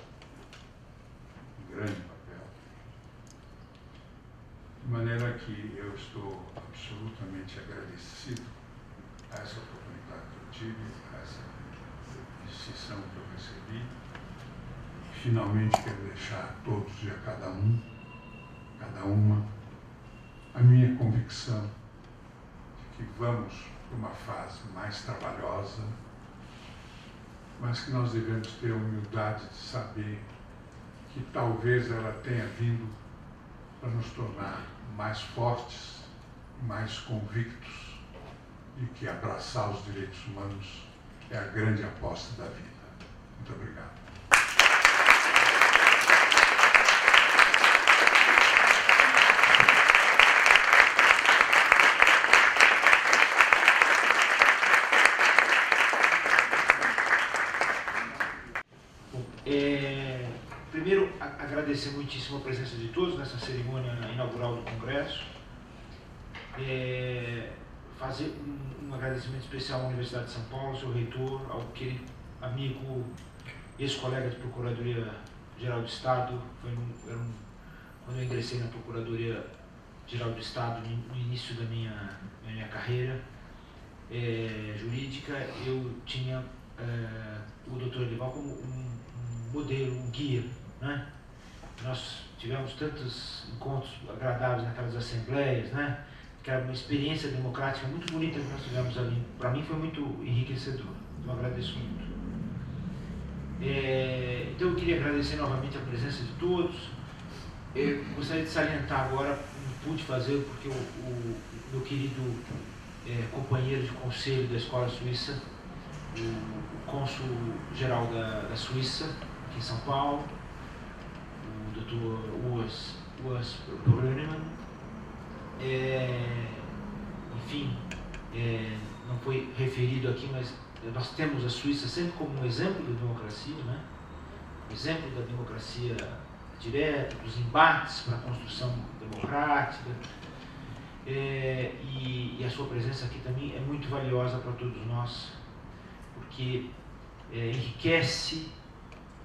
de maneira que eu estou absolutamente agradecido a essa oportunidade que eu tive, a essa distinção que eu recebi. E, finalmente, quero deixar a todos e a cada uma, a minha convicção de que vamos para uma fase mais trabalhosa, mas que nós devemos ter a humildade de saber que talvez ela tenha vindo para nos tornar mais fortes, mais convictos de que abraçar os direitos humanos é a grande aposta da vida. Muito obrigado. Primeiro, agradecer muitíssimo a presença de todos nessa cerimônia inaugural do Congresso. Fazer um agradecimento especial à Universidade de São Paulo, ao seu reitor, ao querido amigo, ex-colega de Procuradoria-Geral do Estado. Quando eu ingressei na Procuradoria-Geral do Estado, no início da minha carreira jurídica, eu tinha o Dr. Elival como um modelo, um guia, né? Nós tivemos tantos encontros agradáveis naquelas assembleias, né? Que era uma experiência democrática muito bonita que nós tivemos ali. Para mim foi muito enriquecedor, então agradeço muito. Então eu queria agradecer novamente a presença de todos. Eu gostaria de salientar agora, não pude fazer porque o meu querido companheiro de conselho da Escola Suíça, o cônsul-geral da Suíça, aqui em São Paulo, o Dr. Urs Brönnemann, enfim, não foi referido aqui, mas nós temos a Suíça sempre como um exemplo da democracia, né? Exemplo da democracia direta, dos embates para a construção democrática, e a sua presença aqui também é muito valiosa para todos nós, porque enriquece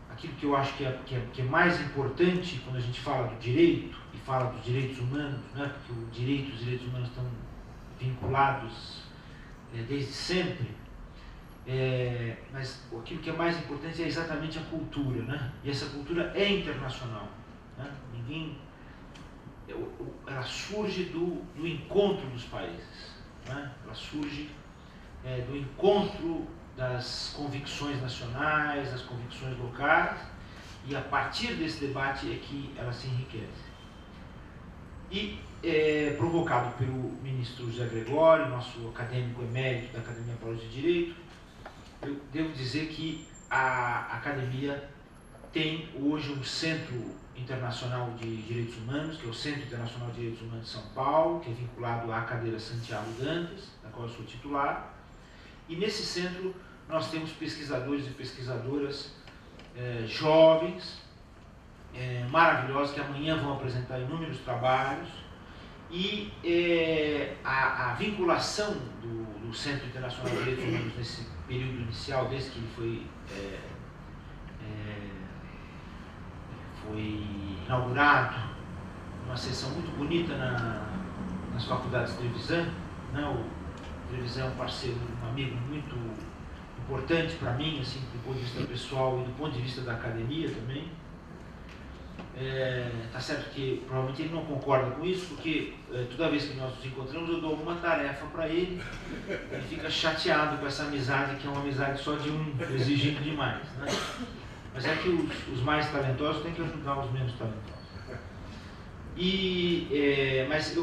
aquilo que eu acho que é mais importante quando a gente fala do direito e fala dos direitos humanos, né? Porque os direitos humanos estão vinculados desde sempre, mas aquilo que é mais importante é exatamente a cultura, né? E essa cultura é internacional, né? Ela surge do encontro dos países, né? Ela surge do encontro das convicções nacionais, das convicções locais, e a partir desse debate é que ela se enriquece. E provocado pelo ministro José Gregório, nosso acadêmico emérito da Academia Paulista de Direito, eu devo dizer que a Academia tem hoje um Centro Internacional de Direitos Humanos, que é o Centro Internacional de Direitos Humanos de São Paulo, que é vinculado à cadeira Santiago Dantas, da qual eu sou titular. E nesse centro nós temos pesquisadores e pesquisadoras jovens, maravilhosos, que amanhã vão apresentar inúmeros trabalhos, E a vinculação do Centro Internacional de Direitos Humanos nesse período inicial, desde que ele foi inaugurado, uma sessão muito bonita nas faculdades de Trevisan, né? O Trevisan é um parceiro, um amigo muito importante para mim, assim, do ponto de vista pessoal e do ponto de vista da academia também. Tá certo que provavelmente ele não concorda com isso, porque toda vez que nós nos encontramos eu dou alguma tarefa para ele, ele fica chateado com essa amizade, que é uma amizade só de um exigindo demais, né? Mas é que os mais talentosos têm que ajudar os menos talentosos. Mas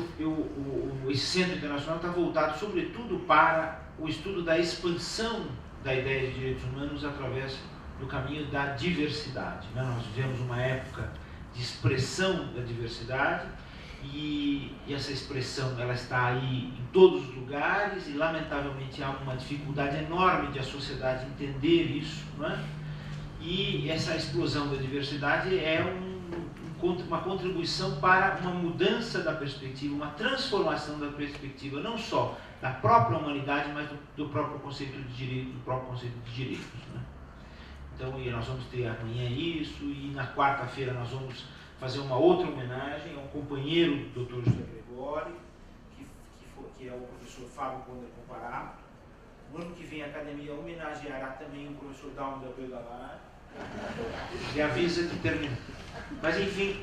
esse Centro Internacional está voltado sobretudo para o estudo da expansão da ideia de direitos humanos através do caminho da diversidade, né? Nós vivemos uma época de expressão da diversidade e essa expressão ela está aí em todos os lugares e lamentavelmente há uma dificuldade enorme de a sociedade entender isso, né? E essa explosão da diversidade é uma contribuição para uma mudança da perspectiva, uma transformação da perspectiva, não só da própria humanidade, mas do próprio conceito de direito, do próprio conceito de direitos, né? Então, nós vamos ter amanhã isso, e na quarta-feira nós vamos fazer uma outra homenagem a um companheiro do Dr. José Gregório, que é o professor Fábio Conder Comparato. No ano que vem a academia homenageará também o professor Dalmo Del Galar, e avisa que termina. Mas enfim,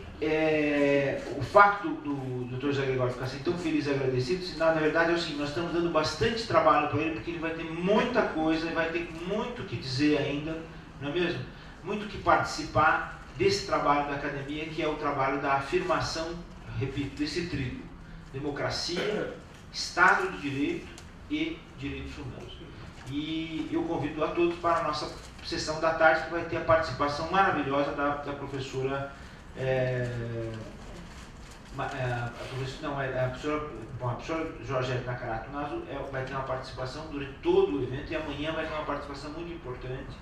o fato do Dr. José Gregório ficar assim tão feliz e agradecido, na verdade é o seguinte: nós estamos dando bastante trabalho para ele, porque ele vai ter muita coisa, ele vai ter muito o que dizer ainda, não é mesmo? Muito o que participar desse trabalho da academia, que é o trabalho da afirmação, repito, desse tríduo: democracia, Estado de Direito e direitos humanos. E eu convido a todos para a nossa sessão da tarde, que vai ter a participação maravilhosa da professora a professora Georgette Nakarato Naso vai ter uma participação durante todo o evento, e amanhã vai ter uma participação muito importante,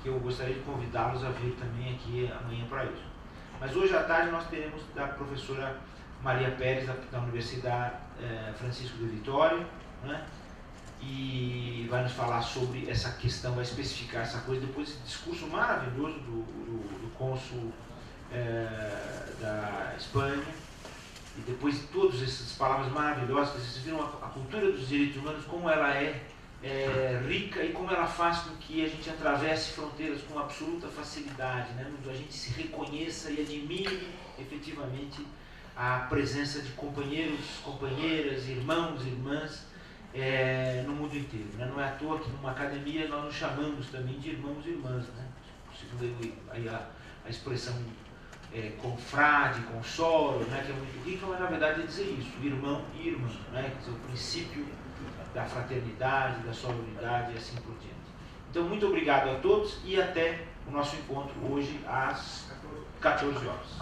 que eu gostaria de convidá-los a vir também aqui amanhã para isso. Mas hoje à tarde nós teremos da professora Maria Pérez, da Universidade Francisco de Vitória, né? E vai nos falar sobre essa questão, vai especificar essa coisa, depois desse discurso maravilhoso do cônsul da Espanha, e depois de todas essas palavras maravilhosas, vocês viram a cultura dos direitos humanos, como ela é rica e como ela faz com que a gente atravesse fronteiras com absoluta facilidade, né? A gente se reconheça e admire efetivamente a presença de companheiros, companheiras, irmãos, irmãs, no mundo inteiro, né? Não é à toa que numa academia nós nos chamamos também de irmãos e irmãs, né? Segundo aí a expressão confrade, consolo, né? Que é muito rica, mas na verdade é dizer isso: irmão e irmã, né? Quer dizer, o princípio da fraternidade, da sororidade e assim por diante. Então, muito obrigado a todos e até o nosso encontro hoje às 14 horas.